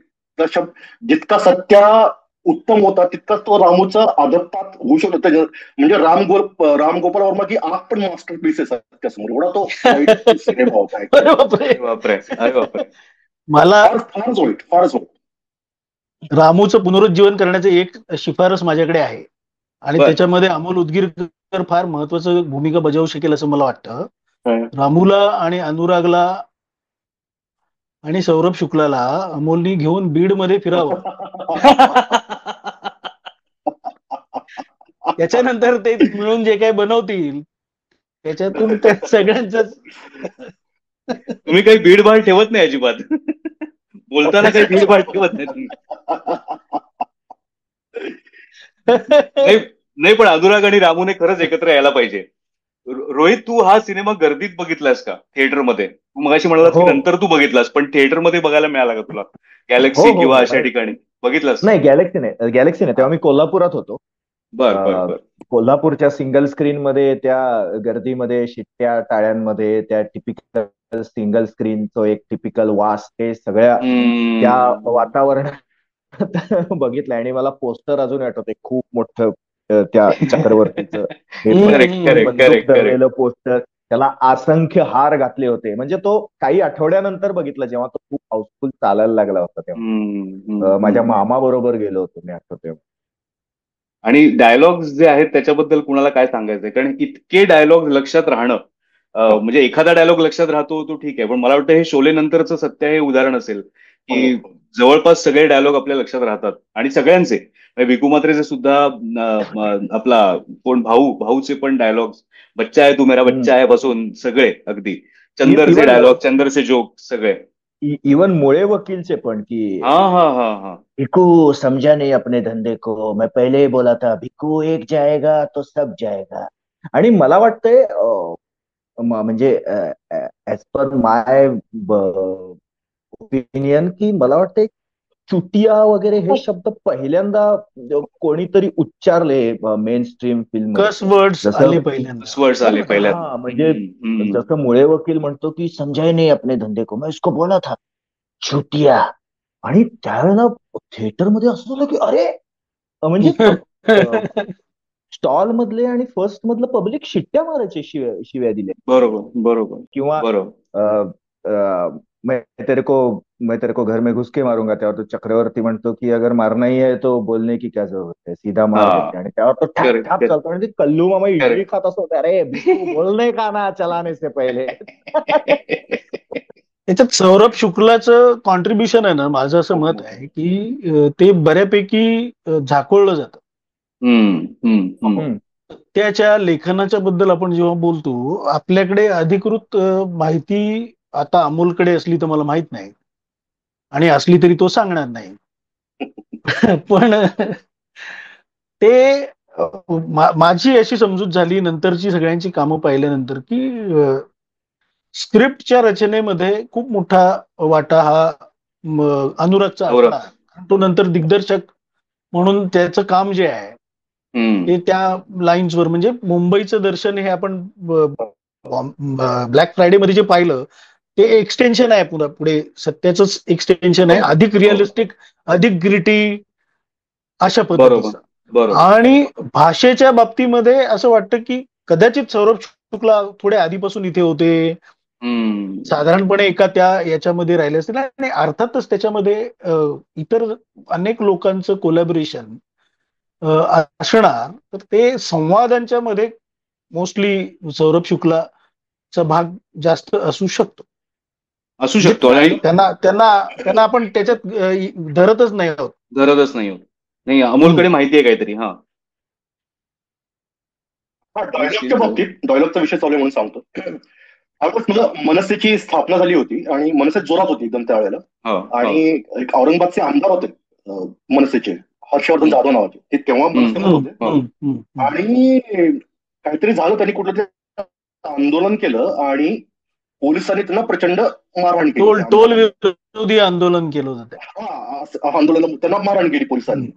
जितका सत्या उत्तम होता, तितकाच तो रामूचा अधपात होऊ शकतो. म्हणजे राम गोपाळ वर्मा की आग पण मास्टरपीस आहे सत्यासमोर, एवढा तो वाईट सिनेमा होता. अरे बापरे. मला फारच वाईट. रामूचं पुनरुज्जीवन करण्याची एक शिफारस माझ्याकडे आहे, आणि त्याच्यामध्ये अमोल उदगीरकर फार महत्वाचं भूमिका बजावू शकेल असं मला वाटतं. रामूला आणि अनुरागला आणि सौरभ शुक्लाला अमोलनी घेऊन बीड मध्ये फिरावं. त्याच्यानंतर ते मिळून जे काही बनवतील त्याच्यातून त्या सगळ्यांच. तुम्ही काही भीडभाड ठेवत नाही अजिबात, बोलताना काही भीडभाड ठेवत नाही. नाही पण अनुराग आणि रामूने खरंच एकत्र यायला पाहिजे. रोहित, तू हा सिनेमा गर्दीत बघितलास का थिएटरमध्ये? तू मगाशी म्हणालास की नंतर तू बघितलास, पण थिएटरमध्ये बघायला मिळाला का तुला? गॅलेक्सी किंवा अशा ठिकाणी बघितलास? नाही, गॅलेक्सी नाही. तेव्हा मी कोल्हापुरात होतो. बर. कोल्हापूरच्या सिंगल स्क्रीन मध्ये, त्या गर्दीमध्ये, शिट्ट्या टाळ्यांमध्ये, त्या टिपिकल सिंगल स्क्रीनचं एक टिपिकल वास, ते सगळ्या त्या वातावरणात बघितलंय. आणि मला पोस्टर अजून आठवते, खूप मोठं त्या चक्रवर्तीचं बंदूक धरलेलं पोस्टर, त्याला असंख्य हार घातले होते. म्हणजे तो काही आठवड्यानंतर बघितला, जेव्हा तो खूप हाऊसफुल चालायला लागला होता तेव्हा. माझ्या मामा बरोबर गेलो होतो मी आठवते. आणि डायलॉग्स जे आहेत त्याच्याबद्दल कुणाला काय सांगायचंय, कारण इतके डायलॉग लक्षात राहणं म्हणजे एखादा डायलॉग लक्षात राहतो तो ठीक आहे, पण मला वाटतं हे शोले नंतरचं सत्य हे उदाहरण असेल की हो. जवळपास सगळे डायलॉग आपल्या लक्षात राहतात आणि सगळ्यांचे म्हणजे विकू मात्रेचे सुद्धा आपला कोण भाऊचे पण डायलॉग, बच्चा आहे तू मेरा बच्चा आहे पासून सगळे अगदी चंदरचे इवन डायलॉग, चंदरचे जोक सगळे. इवन मुळे वकीलचे पण की हा हा हा हा. भिकू समझा नहीं अपने धंधे को, मैं पहले ही बोला था भिकू एक जाएगा तो सब जाएगा. आणि मला वाटतंय म्हणजे ऍज पर माय ओपिनियन की मला वाटतंय चुटिया वगैरे हे शब्द पहिल्यांदा कोणीतरी उच्चारले मेन स्ट्रीम फिल्म मध्ये. कस वर्ड्स जसं आले पहिल्यांदा. स्वर्ड्स आले बरोबर ना? पहिल्यांदा. हा म्हणजे जसं मुळे वकील म्हणतो की समझाय नाही अपने धंदे को, मैं इसको बोला था चुटिया. आणि त्यावेळेला थिएटरमध्ये असं झालं की अरे म्हणजे स्टॉल मधले आणि फर्स्ट मधलं पब्लिक शिट्ट्या मारायचे शिव्या दिल्या. बरोबर बरोबर किंवा बरोबर. मैं तेरे को घर में घुस के मारूंगा, तेव्हा तो चक्रवर्ती म्हणतो की अगर मारना ही है तो बोलने की क्या जरूरत है, सीधा मार हा. देते. आणि तेव्हा तो ठाप करेक्ट ठाप चालतो आणि ते कल्लू मामा इडली करेक्ट. खात असतो, अरे भिकू बोलने का ना चलाने से पहिले. याच्यात सौरभ शुक्लाचं कॉन्ट्रीब्युशन आहे ना, माझं असं मत आहे की ते बऱ्यापैकी झाकोळलं जातं. हम्म. त्याच्या लेखनाच्या बद्दल आपण जेव्हा बोलतो, आपल्याकडे अधिकृत माहिती आता अमोलकडे असली तर मला माहित नाही, आणि असली तरी तो सांगणार नाही. पण ते माझी अशी समजूत झाली नंतरची सगळ्यांची कामं पाहिल्यानंतर की स्क्रिप्टच्या रचनेमध्ये खूप मोठा वाटा हा अनुरागचा असणार. तो नंतर दिग्दर्शक म्हणून त्याचं काम जे आहे ते त्या लाईन्सवर, म्हणजे मुंबईचं दर्शन हे आपण ब्लॅक फ्रायडे मध्ये जे पाहिलं ते एक्सटेन्शन आहे, पुढे सत्याचंच एक्सटेन्शन आहे, अधिक रिअलिस्टिक, अधिक ग्रिटी अशा पद्धतीचं. बरोबर. आणि भाषेच्या बाबतीमध्ये असं वाटतं की कदाचित सौरभ शुक्ला थोडे आधीपासून इथे होते, साधारणपणे एका त्या याच्यामध्ये राहिले असतील, आणि अर्थातच त्याच्यामध्ये इतर अनेक लोकांचं कोलॅबोरेशन असणार. तर ते संवादांच्या मध्ये मोस्टली सौरभ शुक्लाचा भाग जास्त असू शकतो. आणि त्यांना आपण त्याच्यात धरतच नाही आहोत. नाही, अमोलकडे माहिती आहे काहीतरी. हा, डायलॉगच्या बाबतीत, डायलॉगचा विषय चालू आहे म्हणून सांगतो. मला मनसेची स्थापना झाली होती आणि मनसे जोरात होती एकदम त्यावेळेला. आणि एक औरंगाबादचे आमदार होते मनसेचे, हर्षवर्धन जाधव नावाचे, ते तेव्हा मनसेमध्ये होते. आणि काहीतरी झालं, त्यांनी कुठलं तरी आंदोलन केलं आणि पोलिसांनी त्यांना प्रचंड मारहाण केली. टोल विरोधी आंदोलन केलं होतं. हा, आंदोलन, त्यांना मारहाण केली पोलिसांनी.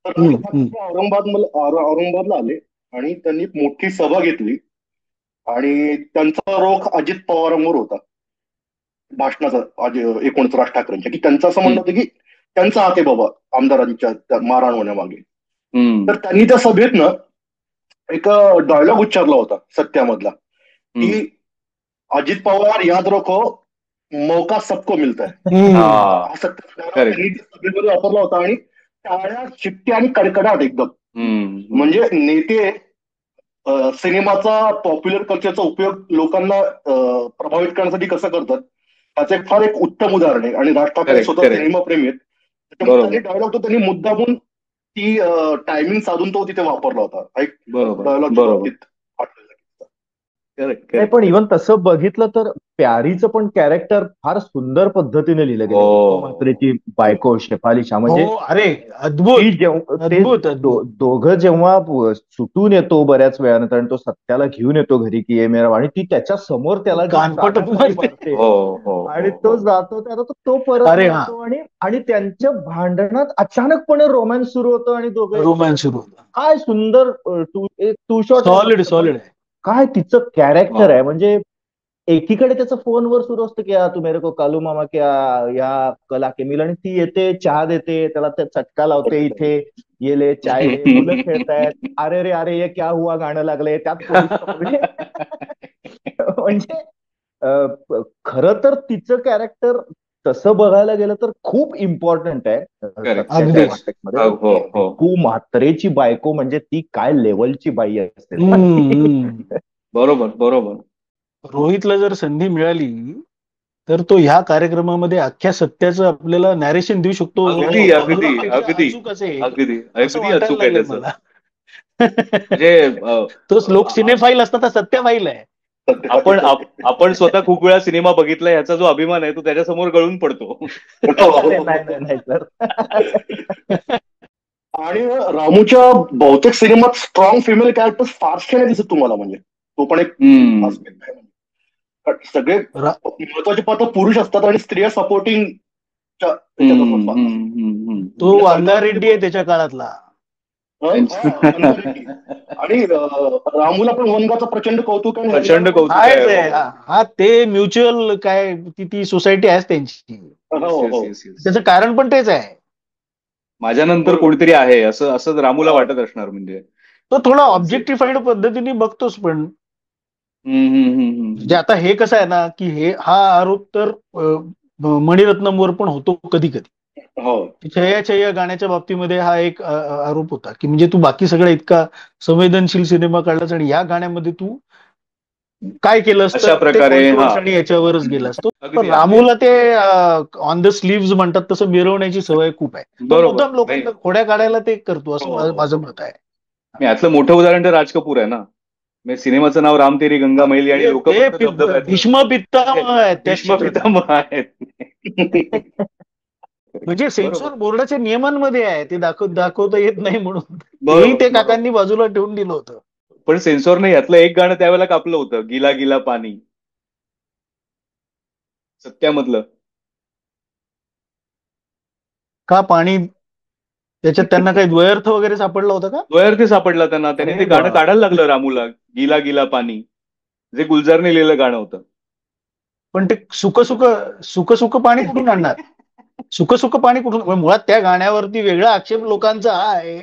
तर औरंगाबादला आले आणि त्यांनी मोठी सभा घेतली आणि त्यांचा रोख अजित पवारांवर होता भाषणाचा, 19 राज ठाकरेंच्या, की त्यांचं असं म्हणणं होतं की त्यांचा हात आहे बाबा आमदारांच्या मारहाण होण्यामागे. तर त्यांनी त्या सभेतनं एक डायलॉग उच्चारला होता सत्यामधला की अजित पवार याद रखो, मौका सबको मिलता है. सभेमध्ये वापरला होता आणि टाळ्या, शिट्ट्या आणि कडकडाट एकदम. म्हणजे नेते सिनेमाचा, पॉप्युलर कल्चरचा उपयोग लोकांना प्रभावित करण्यासाठी कसं करतात, त्याचं एक उत्तम उदाहरण आहे. आणि राज ठाकरे स्वतः सिनेमाप्रेमी आहेत, त्याच्यामुळे डायलॉग तो त्यांनी मुद्दामून ती टायमिंग साधून तो तिथे वापरला होता. एक डायलॉग नाही, पण इव्हन तसं बघितलं तर प्यारीचं पण कॅरेक्टर फार सुंदर पद्धतीने लिहिलं गेलं. मात्रेची बायको शेफाली शाह, म्हणजे अरे अद्भुत. दोघं जेव्हा सुटून येतो बऱ्याच वेळानंतर आणि तो सत्याला घेऊन येतो घरी की ये मेरा, आणि ती त्याच्या समोर त्याला मारते आणि तो जातो, त्याला तो परत येतो आणि त्यांच्या भांडणात अचानकपणे रोमॅन्स सुरू होतो आणि दोघं रोमॅन्स सुरू होतं. काय सुंदर टू शॉट, सॉलिड आहे. काय तिचं कॅरेक्टर आहे. म्हणजे एकीकडे त्याचं फोनवर सुरू असतं की तू मेरे को कालू मामा क्या या कला के मिल, आणि ती येते, चहा देते त्याला, त्या चटका लावते, इथे ये ले चाय, मुलं खेळतायत, अरे रे अरे ये क्या हुआ गाणं लागलंय त्यात. म्हणजे खरं तर तिचं कॅरेक्टर तसं बघायला गेलं तर खूप इम्पॉर्टंट आहे. कू म्हात्रेची बायको म्हणजे ती काय लेवलची बाई असते. बरोबर. रोहितला जर संधी मिळाली तर तो ह्या कार्यक्रमामध्ये अख्ख्या सत्याचं आपल्याला नॅरेशन देऊ शकतो. अगदी अगदी रोहितपेक्षा अगदी अचूक असेल अगदी असं अगदी वाटायला अचूक आहे लागलंय त्याचं. मला. म्हणजे तोच लोक सिनेफाईल असतात, सत्य फाईल आहे. आपण स्वतः खूप वेळा सिनेमा बघितला, ह्याचा जो अभिमान आहे तो त्याच्यासमोर गळून पडतो. नाही सर. आणि रामूच्या बहुतेक सिनेमात स्ट्रॉंग फिमेल कॅरेक्टर फारसे नाही दिसत तुम्हाला, म्हणजे तो पण एक aspect आहे. कारण सगळे रा- महत्वाचे पात्र पुरुष असतात आणि स्त्रिया सपोर्टिंग तो वांगारेड्डी आहे त्याच्या काळातला. आणि रामूला पण वनगाचं प्रचंड कौतुक आहे. प्रचंड कौतुक आहेच आहे. आहे. हा ते म्युच्युअल काय ती सोसायटी आहेच त्यांची. त्याचं कारण पण तेच आहे. माझ्यानंतर कोणीतरी आहे असं असं रामूला वाटत असणार. म्हणजे तो थोडा ऑब्जेक्टिफाईड पद्धतीने बघतोच. पण म्हणजे आता हे कसं आहे ना की हा आरोप तर मणिरत्नमवर पण होतो कधी कधी. छया छया गाण्याच्या बाबतीमध्ये हा एक आरोप होता की म्हणजे तू बाकी सगळं इतका संवेदनशील सिनेमा काढलास आणि या गाण्यामध्ये तू काय केलंस अशा तर ते प्रकारे, controversy आणि याच्यावरच गेलास तो. अगदी, पण रामूला ते ऑन द स्लीव्ज म्हणतात तसं मिरवण्याची सवय खूप आहे. तो बरोबर. मुद्दाम लोकांना खोड्या काढायला ते करतो असं माझं मत आहे. यातलं मोठं उदाहरण तर राज कपूर आहे ना. म्हणजे सिनेमाचं नाव राम तेरी गंगा मैली आणि लोक भीष्म पितामह आहेत त्या भीष्म पितामह आहेत. म्हणजे सेन्सॉर बोर्डाच्या नियमांमध्ये आहे ते दाखवता येत नाही म्हणून बरोबर, तेही ते काकांनी बाजूला ठेवून दिलं होतं. पण सेन्सॉरने यातलं एक गाणं त्यावेळेला कापलं होतं, गिला गिला पाणी, सत्यामधलं. का पाणी त्याच्यात त्यांना काही द्वयर्थ वगैरे सापडला होता का? द्वयर्थी सापडला त्यांना. त्याने ते गाणं काढायला लागलं रामूला, गिला गिला पाणी, जे गुलजारने लिहिलेलं गाणं होतं. पण ते सुक पाणी कुठून आणणार? सुक पाणी कुठून? मुळात त्या गाण्यावरती वेगळा आक्षेप लोकांचा हा आहे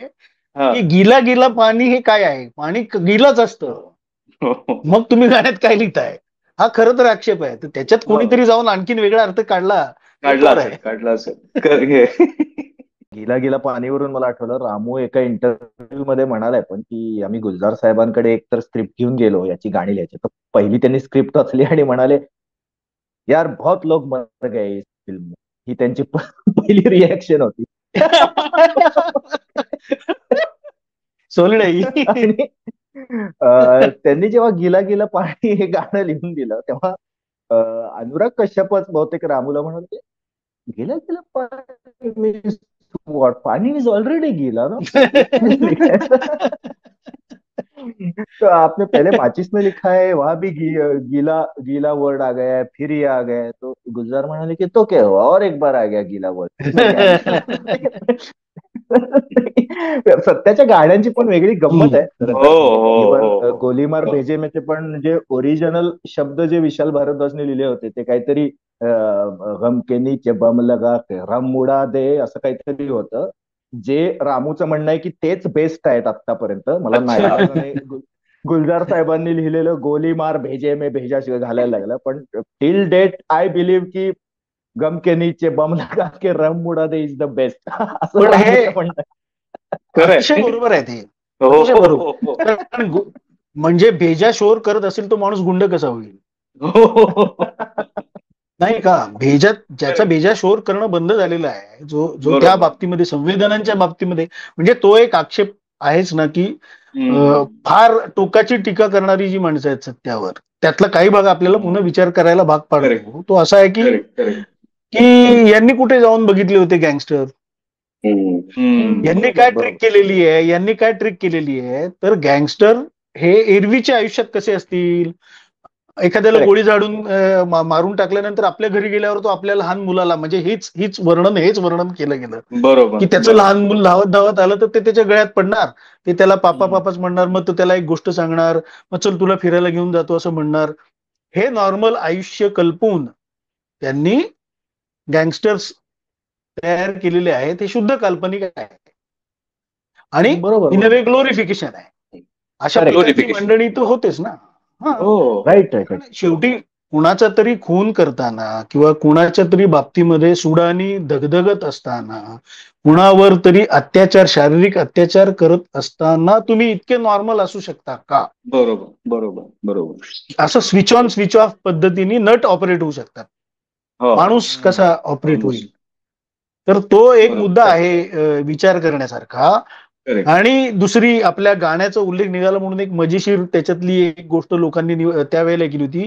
की गिला गिला पाणी हे काय आहे? पाणी गिलाच असतं. मग तुम्ही गाण्यात काय लिहिताय? हा खरं तर आक्षेप आहे. तर त्याच्यात कोणीतरी जाऊन आणखीन वेगळा अर्थ काढला असेल. गिला गिला पाणीवरून मला आठवलं, रामू एका इंटरव्ह्यू मध्ये म्हणालाय पण की आम्ही गुलजार साहेबांकडे एकतर स्क्रिप्ट घेऊन गेलो याची गाणी लिहायची. तर पहिली त्यांनी स्क्रिप्ट वाचली आणि म्हणाले यार बहुत लोग मर गए इस फिल्म में. ही त्यांची पहिली रिॲक्शन होती. सोलडई. आणि त्यांनी जेव्हा गिला गिला पाणी हे गाणं लिहून दिलं तेव्हा अनुराग कश्यपच बहुतेक रामूला म्हणाले गिला गिला पाणी पानी इज ऑलरेडी गीला ना. तो आपने पहले माचिस में लिखा है, वहां भी गीला गीला वर्ड आ गया है, फिर ये आ गया है. तो गुलजार म्हणाले की तो क्या हुआ और एक बार आ गया गीला वर्ड. सत्याच्या गाड्यांची पण वेगळी गंमत आहे. गोलीमार भेजेमेचे पण जे ओरिजिनल शब्द जे विशाल भारद्वाजने लिहिले होते ते काहीतरी गम के नीचे बम लगा के रम उडा दे असं काहीतरी होतं. जे रामूचं म्हणणं आहे की तेच बेस्ट आहेत आतापर्यंत. मला नाही गुलजार साहेबांनी लिहिलेलं गोलीमार भेजे में भेजा घालायला लागलं. पण टिल डेट आय बिलीव्ह की गम के नीचे बम लगा के रम उडा दे इज द बेस्ट असं म्हणणं. बरोबर आहे ते. म्हणजे भेजा शोर करत असेल तो माणूस गुंड कसा होईल? नाही का? ज्याचा भेजा शोर करणं बंद झालेला आहे, जो त्या बाबतीमध्ये संवेदनांच्या बाबतीमध्ये, म्हणजे तो एक आक्षेप आहेच ना की फार टोकाची टीका करणारी जी माणसं आहेत सत्यावर, त्यातला काही भाग आपल्याला पुन्हा विचार करायला भाग पाडतो. तो असा आहे की यांनी कुठे जाऊन बघितले होते गँगस्टर, यांनी काय ट्रिक केलेली आहे. तर गँगस्टर हे एरवीच्या आयुष्यात कसे असतील? एखाद्याला गोळी झाडून मारून टाकल्यानंतर आपल्या घरी गेल्यावर तो आपल्या लहान मुलाला, म्हणजे हेच वर्णन केलं गेलं की त्याचं लहान मूल धावत आलं तर ते त्याच्या गळ्यात पडणार, ते त्याला पापाच म्हणणार, मग तो त्याला एक गोष्ट सांगणार, मग चल तुला फिरायला घेऊन जातो असं म्हणणार. हे नॉर्मल आयुष्य कल्पून त्यांनी गँगस्टर्स तयार केलेले आहेत. हे शुद्ध काल्पनिक आहे आणि इन अ वे ग्लोरिफिकेशन आहे. अशा प्रकारची मंडळी तर होतेच ना. राईट. शेवटी कुणाचा तरी खून करताना किंवा कुणाच्या तरी बाबतीमध्ये सुडानी धगधगत असताना, कुणावर तरी अत्याचार, शारीरिक अत्याचार करत असताना तुम्ही इतके नॉर्मल असू शकता का? बरोबर बरोबर बरोबर. असं स्विच ऑन स्विच ऑफ पद्धतीने नट ऑपरेट होऊ शकतात. हो माणूस कसा ऑपरेट माणूस. होईल? तर तो एक बरोबर. मुद्दा आहे विचार करण्यासारखा. करेक्ट. आणि दुसरी आपल्या गाण्याचा उल्लेख निघाला म्हणून एक मजेशीर त्याच्यातली एक गोष्ट लोकांनी त्यावेळेला केली होती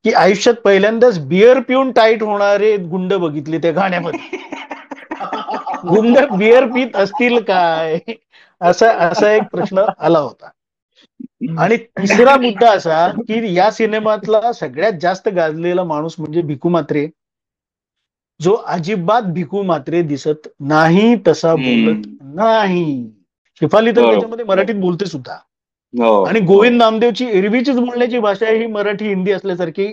की आयुष्यात पहिल्यांदाच बिअर पिऊन टाईट होणारे गुंड बघितले त्या गाण्यामध्ये. गुंड बिअर पित असतील काय, असा असा एक प्रश्न आला होता. आणि तिसरा मुद्दा असा की या सिनेमातला सगळ्यात जास्त गाजलेला माणूस म्हणजे भिकू म्हात्रे, जो अजिबात भिकू म्हात्रे दिसत नाही, तसा बोलत नाही. शेफाली तर बरोबर. त्याच्यामध्ये मराठीत बोलते सुद्धा. हो आणि गोविंद नामदेवची एरवीचीच बोलण्याची भाषा ही मराठी हिंदी असल्यासारखी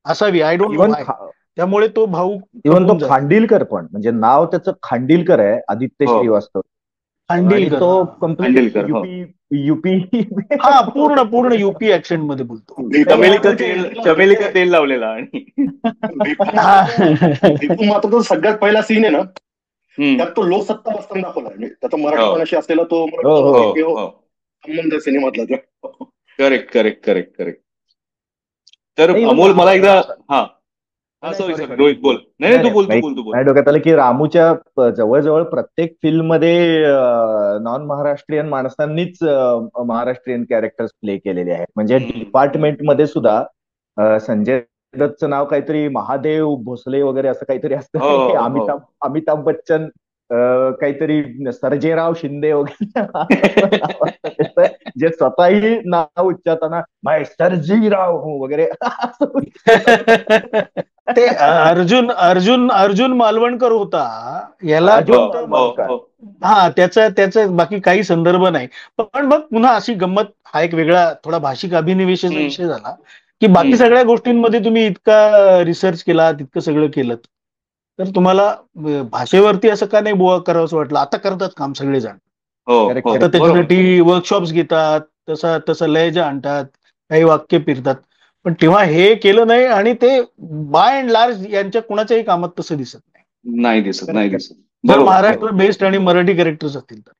असावी. आय डोंट नो इव्हन व्हाय. त्यामुळे तो भाऊ इव्हन तो खपून जातो. खांडिलकर पण, म्हणजे नाव त्याचं खांडिलकर आहे, आदित्य हो. श्रीवास्तव. आणि खांडिलकर, तो हा. कम्प्लीट खांडिलकर, हो. युपी हा, पूर्ण युपी ऍक्सेंट मध्ये बोलतो. चमेलीचं तेल लावलेला आणि भिकू मात्र तो सगळ्यात पहिला सीन आहे ना, त्यात तो लोकसत्ता असताना दाखवला. म्हणजे त्याचा मराठीपणाशी असलेला तो संबंध सिनेमातला तो. Correct correct correct correct. तर नाही, अमोल मला एकदा हा नाही, सॉरी sorry. रोहित बोल. नाही तू बोल तू बोल तू बोल. माझ्या डोक्यात आलं की रामूच्या जवळजवळ प्रत्येक फिल्म मध्ये नॉन महाराष्ट्रीयन माणसांनीच महाराष्ट्रीयन कॅरेक्टर्स प्ले केलेले आहेत. म्हणजे डिपार्टमेंट मध्ये सुद्धा संजय दत्तचं नाव काहीतरी महादेव भोसले वगैरे असं काहीतरी असतं. अमिताभ बच्चन काहीतरी सर्जेराव शिंदे वगैरे जे स्वतःही नाव उच्चारताना माय सर्जीराव वगैरे ते अर्जुन मालवणकर होता. याला हा, त्याचा बाकी काही संदर्भ नाही. पण मग पुन्हा अशी गंमत, हा एक वेगळा थोडा भाषिक अभिनिवेशाचा विषय झाला की बाकी सगळ्या गोष्टींमध्ये तुम्ही इतका रिसर्च केला, तितकं सगळं केलं, तर तुम्हाला भाषेवरती असं का नाही बुवा करावंसं वाटलं? आता करतात काम सगळेजण. आता त्याच्यासाठी वर्कशॉप्स घेतात, तसा लयजा आणतात, काही वाक्य फिरतात. पण तेव्हा हे केलं नाही आणि ते बाय अँड लार्ज यांच्या कुणाच्याही कामात तसं दिसत नाही दिसत. जर महाराष्ट्र बेस्ड आणि मराठी कॅरेक्टर्स असतील तर.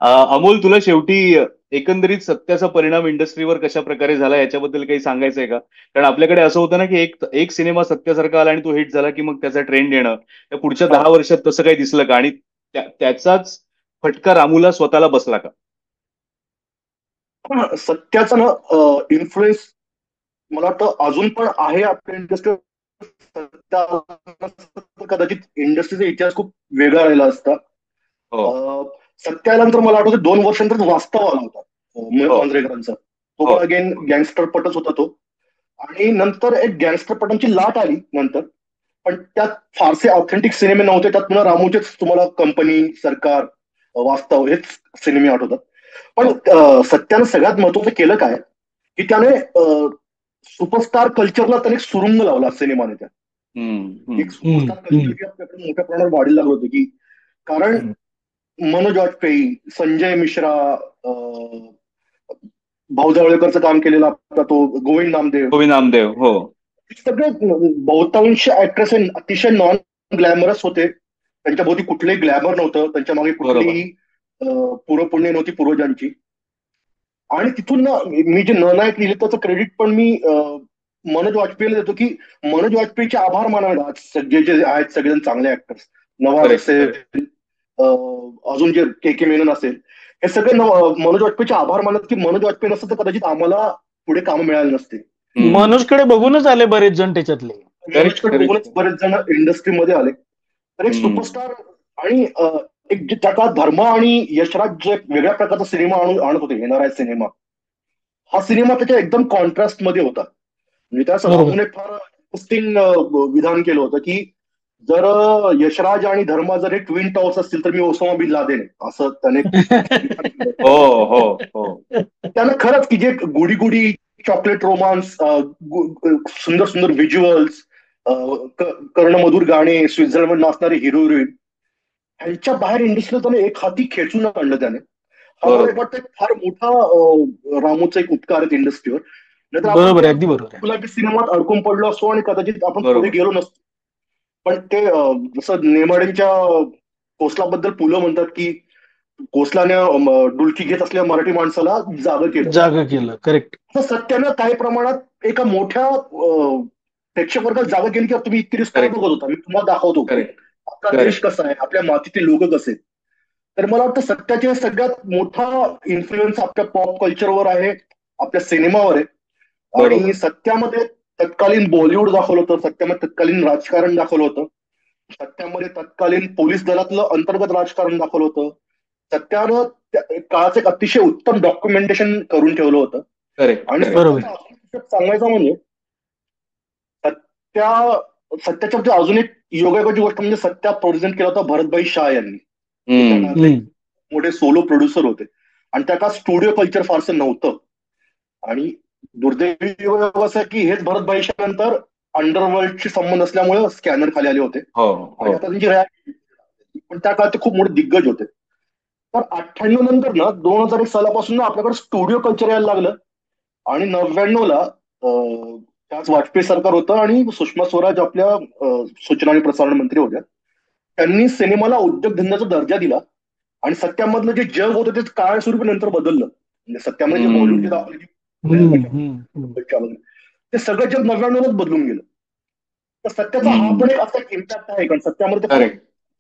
अमोल, तुला शेवटी एकंदरीत सत्याचा परिणाम इंडस्ट्रीवर कशा प्रकारे झाला याच्याबद्दल काही सांगायचंय का? कारण आपल्याकडे असं होतं ना की एक सिनेमा सत्यासारखा आला आणि तो हिट झाला की मग त्याचा ट्रेंड येणं. त्या पुढच्या 10 वर्षात तसं काही दिसलं का? आणि त्याचाच फटका रामूला स्वतःला बसला का? सत्याचा ना इन्फ्लुएन्स मला वाटतं अजून पण आहे आपल्या इंडस्ट्री. कदाचित इंडस्ट्रीचा इतिहास खूप वेगळा राहिला असता. सत्यानंतर मला आठवतं 2 वर्षांनंतर वास्तव आला होता मांजरेकरांचा. तो पण अगेन गँगस्टर पटच होता तो. आणि नंतर एक गँगस्टर पटांची लाट आली नंतर, पण त्यात फारसे ऑथेंटिक सिनेमे नव्हते. त्यात पुन्हा रामूचेच तुम्हाला कंपनी, सरकार, वास्तव हेच सिनेमे आठवतात. पण सत्यानं सगळ्यात महत्वाचं केलं काय की त्याने सुपरस्टार कल्चरला त्याने सुरुंग लावला सिनेमाने. त्या एक सुपरस्टार कल्चर आपल्याकडे मोठ्या प्रमाणावर वाढीला लागलं होतं. की कारण मनोज वाजपेयी, संजय मिश्रा, भाऊ जवळकरचं काम केलेला आपला तो गोविंद नामदेव, हो, सगळे बहुतांश ऍक्ट्रेस अतिशय नॉन ग्लॅमरस होते. त्यांच्या भोवती कुठलंही ग्लॅमर नव्हतं, त्यांच्या मागे कुठलीही पुण्य नव्हती पूर्वजांची. आणि तिथून मी जे ननायक लिहिले त्याचं क्रेडिट पण मी मनोज वाजपेयीला देतो. की मनोज वाजपेयीचे आभार मानावे आज जे आहेत सगळेजण चांगले ऍक्टर्स, नवाज असेल, अजून जे के मेनन असेल, हे सगळे मनोज वाजपेयीचे आभार मानत की मनोज वाजपेयी नसतं तर कदाचित आम्हाला पुढे कामं मिळाली नसते. मनोजकडे बघूनच आले बरेच जण त्याच्यातले. मनोजकडे बघूनच बरेच जण इंडस्ट्रीमध्ये आले. तर एक सुपरस्टार आणि एक ज्या काळात धर्म आणि यशराज जे वेगळ्या प्रकारचा सिनेमा आणत होते, येणारा सिनेमा, हा सिनेमा त्याच्या एकदम कॉन्ट्रास्ट मध्ये होता. म्हणजे त्या रामूने फार इंटरेस्टिंग विधान केलं होतं की जर यशराज आणि धर्मा जर हे ट्विन टॉवर्स असतील तर मी ओसामा बिन लादेन आहे, असं त्याने. त्यानं खरंच की जे गुडी गुडी चॉकलेट रोमांस, सुंदर सुंदर व्हिज्युअल्स, कर्णमधुर गाणे, स्वित्झर्लंड नाचणारे हिरो हिरोईन, ह्यांच्या बाहेर इंडस्ट्रीला त्याने एक हाती खेचून आणलं त्याने. हा मला वाटतं फार मोठा रामूचा एक उपकार आहे इंडस्ट्रीवर. नाहीतर आपण बरोबर त्या आहे, अगदी बरोबर आहे. गुलाबी सिनेमात अडकून पडलो असतो आणि कदाचित आपण पुढे बरोबर. गेलो नसतो. पण ते जसं नेमाडेंच्या कोसलाबद्दल पुलं म्हणतात की कोसलाने डुलकी घेत असलेल्या मराठी माणसाला जागं केलं. जागा केलं, करेक्ट. तर सत्यानं काही प्रमाणात एका मोठ्या प्रेक्षक वर्गात जागा केली की तुम्ही इतकी रिस्क का Correct. बघत होता, मी तुम्हाला दाखवतो करेक्ट. आपला Correct. देश कसा आहे, आपल्या मातीतील लोक कसे आहेत. तर मला वाटतं सत्याचे सगळ्यात मोठा इन्फ्लुएन्स आपल्या पॉप कल्चरवर आहे, आपल्या सिनेमावर आहे. बरोबर. आणि सत्यामध्ये तत्कालीन बॉलिवूड दाखवलं होतं, सत्यामध्ये तत्कालीन राजकारण दाखवलं होतं, सत्यामध्ये तत्कालीन पोलीस दलातलं अंतर्गत राजकारण दाखवलं होतं. सत्यानं काळाचं एक अतिशय उत्तम डॉक्युमेंटेशन करून ठेवलं होतं. करेक्ट. आणि बरोबर. सांगायचं म्हणजे सत्याच्या अजून एक योगायोगाची गोष्ट म्हणजे सत्या प्रेझेंट केला होता भरतभाई शाह यांनी. मोठे सोलो प्रोड्युसर होते आणि त्या काळात स्टुडिओ कल्चर फारसं नव्हतं. आणि दुर्दैवी योग असं आहे की हेच भरतभाई शाह नंतर अंडरवर्ल्डशी संबंध असल्यामुळे स्कॅनर खाली आले होते. आणि आता त्यांची पण त्या काळात ते खूप मोठे दिग्गज होते. तर 98 नंतर ना 2001 सालापासून ना आपल्याकडे स्टुडिओ कल्चर यायला लागलं. आणि 99ला त्याच वाजपेयी सरकार होतं आणि सुषमा स्वराज आपल्या सूचना आणि प्रसारण मंत्री होत्या. त्यांनी सिनेमाला उद्योगधंद्याचा दर्जा दिला आणि सत्यामधलं जे जग होतं ते काळस्वरूपी नंतर बदललं. म्हणजे सत्यामध्ये जे बॉलिवूडची दाखवली ते सगळं जग 99लाच बदलून गेलं. तर सत्याचा हा पण एक असा इम्पॅक्ट आहे, कारण सत्यामध्ये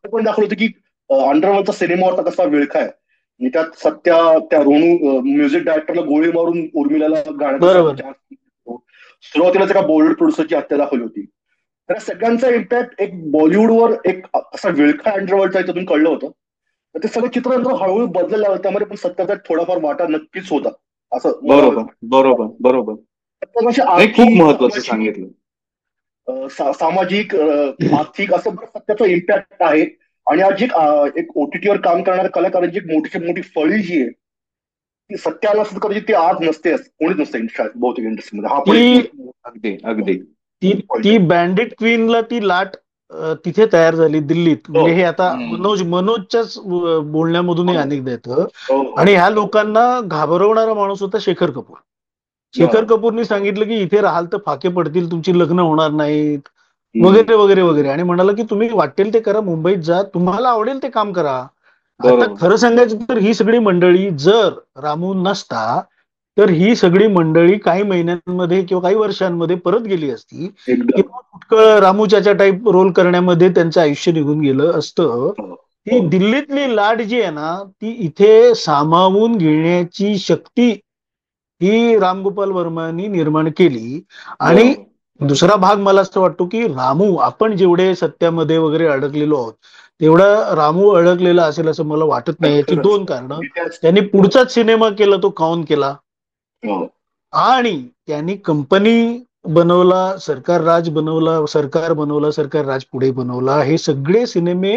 पण दाखवलं होतं की अंडरवर्ल्डचा सिनेमा होता कसा विळखा आहे. आणि त्यात सत्या त्या रोणू म्युझिक डायरेक्टरला गोळी मारून उर्मिलाला गाण्याचा सुरुवातीला एका बॉलिवूड प्रोड्युसरची हत्या दाखवली होती. तर सगळ्यांचा इम्पॅक्ट एक बॉलिवूडवर एक असा विळखा अंडरवर्ल्डचा त्यातून कळलं होतं. तर ते सगळं चित्र हळूहळू बदललं लागलं. त्यामध्ये पण सत्याचा थोडाफार वाटा नक्कीच होता असं. बरोबर. खूप महत्वाचं सांगितलं. सामाजिक आर्थिक असं सत्याचा इम्पॅक्ट आहे. आणि आज एक ओटीटीवर काम करणाऱ्या कलाकारांची एक मोठी फळी जी आहे ती सत्याला सुद्धा कदाचित ती आज नसते, कोणीच नसते बहुतेक इंडस्ट्रीमध्ये. हा पण अगदी ती बँडिट क्वीनला ती लाट तिथे तयार झाली दिल्लीत. म्हणजे हे आता मनोजच्याच बोलण्यामधूनही अनेकदा येतं. आणि ह्या लोकांना घाबरवणारा माणूस होता शेखर कपूर. शेखर कपूरनी सांगितलं की इथे राहाल तर फाके पडतील, तुमची लग्न होणार नाहीत वगैरे वगैरे वगैरे. आणि म्हणाला की तुम्ही वाटेल ते करा, मुंबईत जा, तुम्हाला आवडेल ते काम करा. आता खरं सांगायचं तर ही सगळी मंडळी जर रामू नसता तर ही सगळी मंडळी काही महिन्यांमध्ये किंवा काही वर्षांमध्ये परत गेली असती किंवा फुटकळ रामूच्या टाईप रोल करण्यामध्ये त्यांचं आयुष्य निघून गेलं असतं. ती दिल्लीतली लाट जी आहे ना ती इथे सामावून घेण्याची शक्ती ही रामगोपाल वर्मांनी निर्माण केली. आणि दुसरा भाग मला असं वाटतो की रामू आपण जेवढे सत्यामध्ये वगैरे अडकलेलो आहोत तेवढा रामू अडकलेला असेल असं मला वाटत नाही. याची दोन कारणं. त्यांनी पुढचाच सिनेमा केला तो कौन केला आणि त्यांनी कंपनी बनवला, सरकार राज बनवला, सरकार राज पुढे बनवला. हे सगळे सिनेमे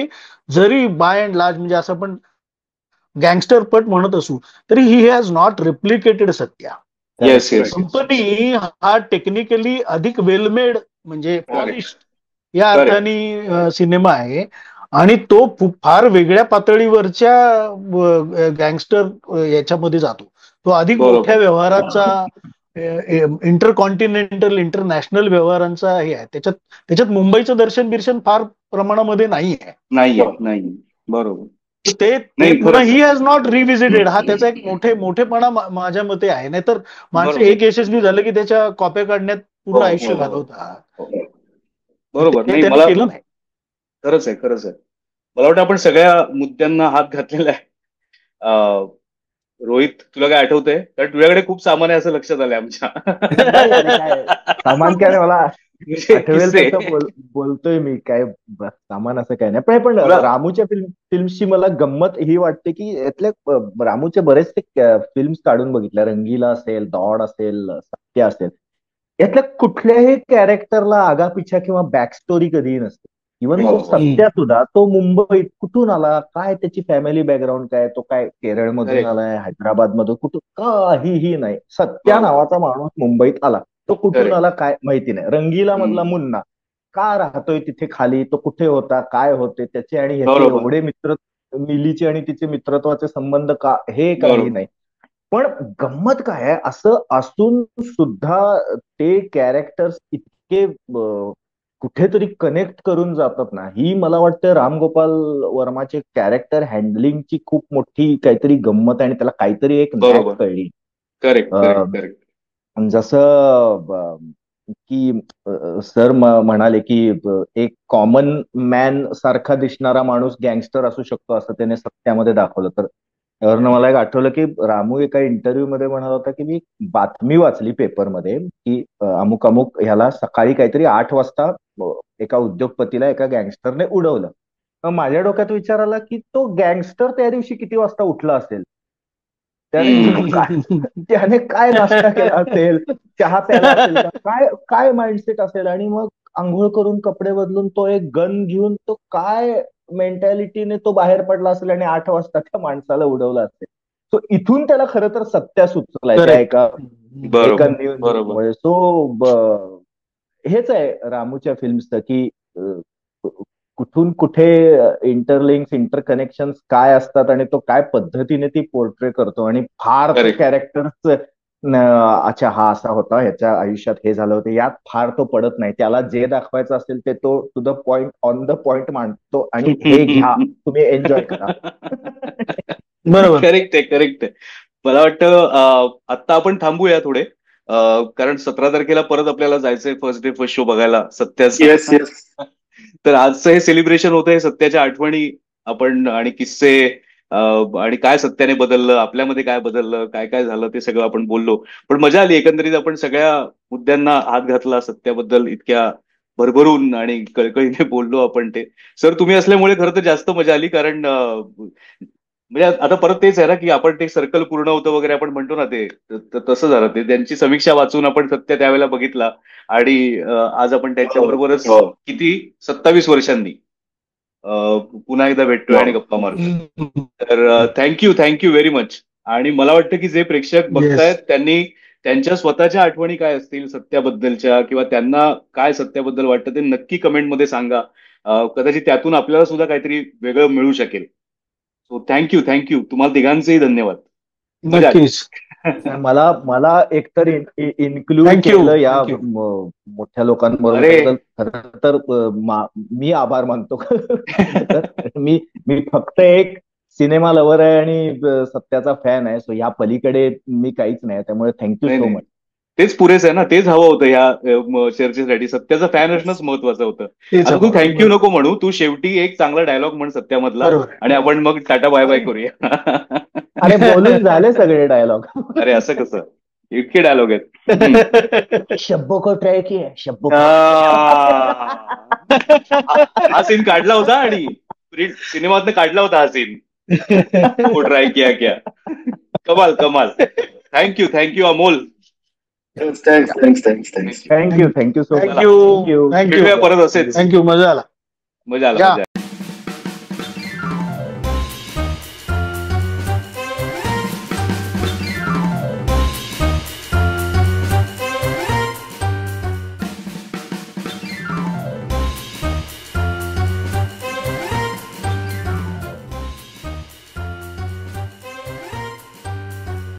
जरी बाय अँड लार्ज म्हणजे असं आपण गँगस्टर पट म्हणत असू तरी he has not replicated Satya. Company हा टेक्निकली अधिक वेलमेड म्हणजे पॉलिश्ड या अर्थाने सिनेमा आहे. आणि तो फार वेगळ्या पातळीवरच्या गँगस्टर याच्यामध्ये जातो. तो अधिक मोठ्या व्यवहाराचा इंटरकॉन्टिनेंटल इंटरनॅशनल व्यवहारांचा हे आहे. त्याच्यात मुंबईचं दर्शन फार प्रमाणामध्ये नाही आहे. बरोबर. ते पुन्हा ही हॅज नॉट रिव्हिजिटेड. हा त्याचा एक मोठेपणा माझ्या मते आहे. नाहीतर माणसं एक यशस्वी झालं की त्याच्या कॉप्या काढण्यात पूर्ण आयुष्य घालवतात. बरोबर. नाही मला केलं नाही. खरंच आहे. मला वाटतं आपण सगळ्या मुद्द्यांना हात घातलेला आहे. रोहित तुला काय आठवतंय? कारण तुझ्याकडे खूप सामान आहे असं लक्षात आलंय आमच्या. सामान काय मला आठवेल तसं बोलतोय मी. काय सामान असं काय नाही. पण रामूच्या फिल्मची मला गंमत ही वाटते की यातल्या रामूचे बरेचसे फिल्म्स काढून बघितल्या. रंगीला असेल, दौड असेल, सत्य असेल, यातल्या कुठल्याही कॅरेक्टरला आगापिछा किंवा बॅक स्टोरी कधीही नसते. इव्हन तो सत्या सुद्धा तो मुंबईत कुठून आला, काय त्याची फॅमिली बॅकग्राऊंड काय, तो काय केरळमधून आलाय, हैदराबाद मधून कुठून, काहीही नाही. सत्या नावाचा माणूस मुंबईत आला, तो कुठून आला काय माहिती नाही. रंगीला मधला मुन्ना का राहतोय तिथे खाली, तो कुठे होता, काय होते त्याचे आणि ह्याचे एवढे मित्र, मिलीचे आणि तिचे मित्रत्वाचे संबंध का, हे काही नाही. पण गंमत काय आहे, असं असून सुद्धा ते कॅरेक्टर्स इतके कुठेतरी कनेक्ट करून जातात ना, ही मला वाटतं राम गोपाल वर्माचे कॅरेक्टर हँडलिंगची खूप मोठी काहीतरी गंमत आहे आणि त्याला काहीतरी एक नॅक बरोबर. कळली. Correct correct correct. जसं की सर म्हणाले की एक कॉमन मॅन सारखा दिसणारा माणूस गँगस्टर असू शकतो असं त्याने सत्यामध्ये दाखवलं. तर त्यावरनं मला एक आठवलं की रामू एका इंटरव्ह्यू मध्ये म्हणाला होता की मी बातमी वाचली पेपरमध्ये की अमुक अमुक ह्याला सकाळी काहीतरी 8 वाजता एका उद्योगपतीला एका गँगस्टरने उडवलं. मग माझ्या डोक्यात विचार आला की तो गँगस्टर त्या दिवशी किती वाजता उठला असेल, त्याने काय नाश्ता केला असेल, चहा प्याला असेल का, काय काय माइंडसेट असेल, आणि मग आंघोळ करून कपडे बदलून तो एक गन घेऊन तो काय मेंटॅलिटीने तो बाहेर पडला असेल आणि 8 वाजता त्या माणसाला उडवलं असेल. सो इथून त्याला खरं तर सत्या सुचलाय त्या करेक्ट. एका बरोबर न्यूज बरोबर. मुळे. सो हेच आहे रामूच्या फिल्मचं की कुठून कुठे इंटरलिंक्स इंटरकनेक्शन काय असतात आणि तो काय पद्धतीने ती पोर्ट्रे करतो. आणि फार तो Correct. कॅरेक्टर्स अच्छा हा असा होता, ह्याच्या आयुष्यात हे झालं होतं, यात फार तो पडत नाही. त्याला जे दाखवायचं असेल ते तो to the point on the point मांडतो आणि हे घ्या तुम्ही एन्जॉय करा. बरोबर. करेक्ट आहे करेक्ट आहे. मला वाटतं आता आपण थांबूया थोडे, कारण 17 तारखेला परत आपल्याला जायचंय फर्स्ट डे फर्स्ट शो बघायला सत्याचा. Yes yes. तर आजचं हे सेलिब्रेशन होतं हे सत्याच्या आठवणी आपण आणि किस्से, आणि काय सत्याने बदललं, आपल्यामध्ये काय बदललं, काय काय झालं ते सगळं आपण बोललो. पण मजा आली एकंदरीत. आपण सगळ्या मुद्द्यांना हात घातला सत्याबद्दल, इतक्या भरभरून आणि कळकळीने बोललो आपण ते. सर तुम्ही असल्यामुळे खरं तर जास्त मजा आली, कारण म्हणजे आता परत तेच आहे ना की आपण ते सर्कल पूर्ण होतं वगैरे आपण म्हणतो ना, ते तसं झालं. ते त्यांची समीक्षा वाचून आपण सत्य त्यावेळेला बघितला आणि आज आपण त्यांच्याबरोबरच हो. किती 27 वर्षांनी पुन्हा एकदा भेटतोय आणि गप्पा मारतोय. तर थँक्यू व्हेरी मच. आणि मला वाटतं की जे प्रेक्षक बघतायत त्यांनी त्यांच्या स्वतःच्या आठवणी काय असतील सत्याबद्दलच्या, किंवा त्यांना काय सत्याबद्दल वाटतं ते नक्की कमेंटमध्ये सांगा. कदाचित त्यातून आपल्याला सुद्धा काहीतरी वेगळं मिळू शकेल. सो थँक्यू तुम्हाला तिघांचेही धन्यवाद. मजा आली. नक्कीच. मला मला एकतर इन्क्लूड Thank you. केलं या Thank you. मोठ्या लोकांबरोबर खरं तर मी आभार मानतो. तर मी फक्त एक सिनेमा लव्हर आहे आणि सत्याचा फॅन आहे. सो या पलीकडे मी काहीच नाही. त्यामुळे थँक्यू नाही सो नाही, मच. तेच पुरेसं आहे ना, तेच हवं होतं ह्या चर्चेसाठी. सत्याचा फॅन असणंच महत्वाचं होतं. तेच आता तू हवं. थँक्यू नको म्हणू, तू शेवटी एक चांगला डायलॉग म्हण सत्यामधला बरोबर आहे. आणि आपण मग टाटा बाय बाय करूया. अरे बोलून झाले सगळे डायलॉग. अरे असं कसं, इतके डायलॉग आहेत. शब्बो को ट्राय किया शब्बो को. हा सीन काढला होता आणि सिनेमातनं काढला होता हा सीन. ट्राय किया क्या. कमाल कमाल. Thank you Amol. Thanks. Thank you so much. Thank you. भेटूया परत असेच. थँक्यू. मजा आला. मजा आला.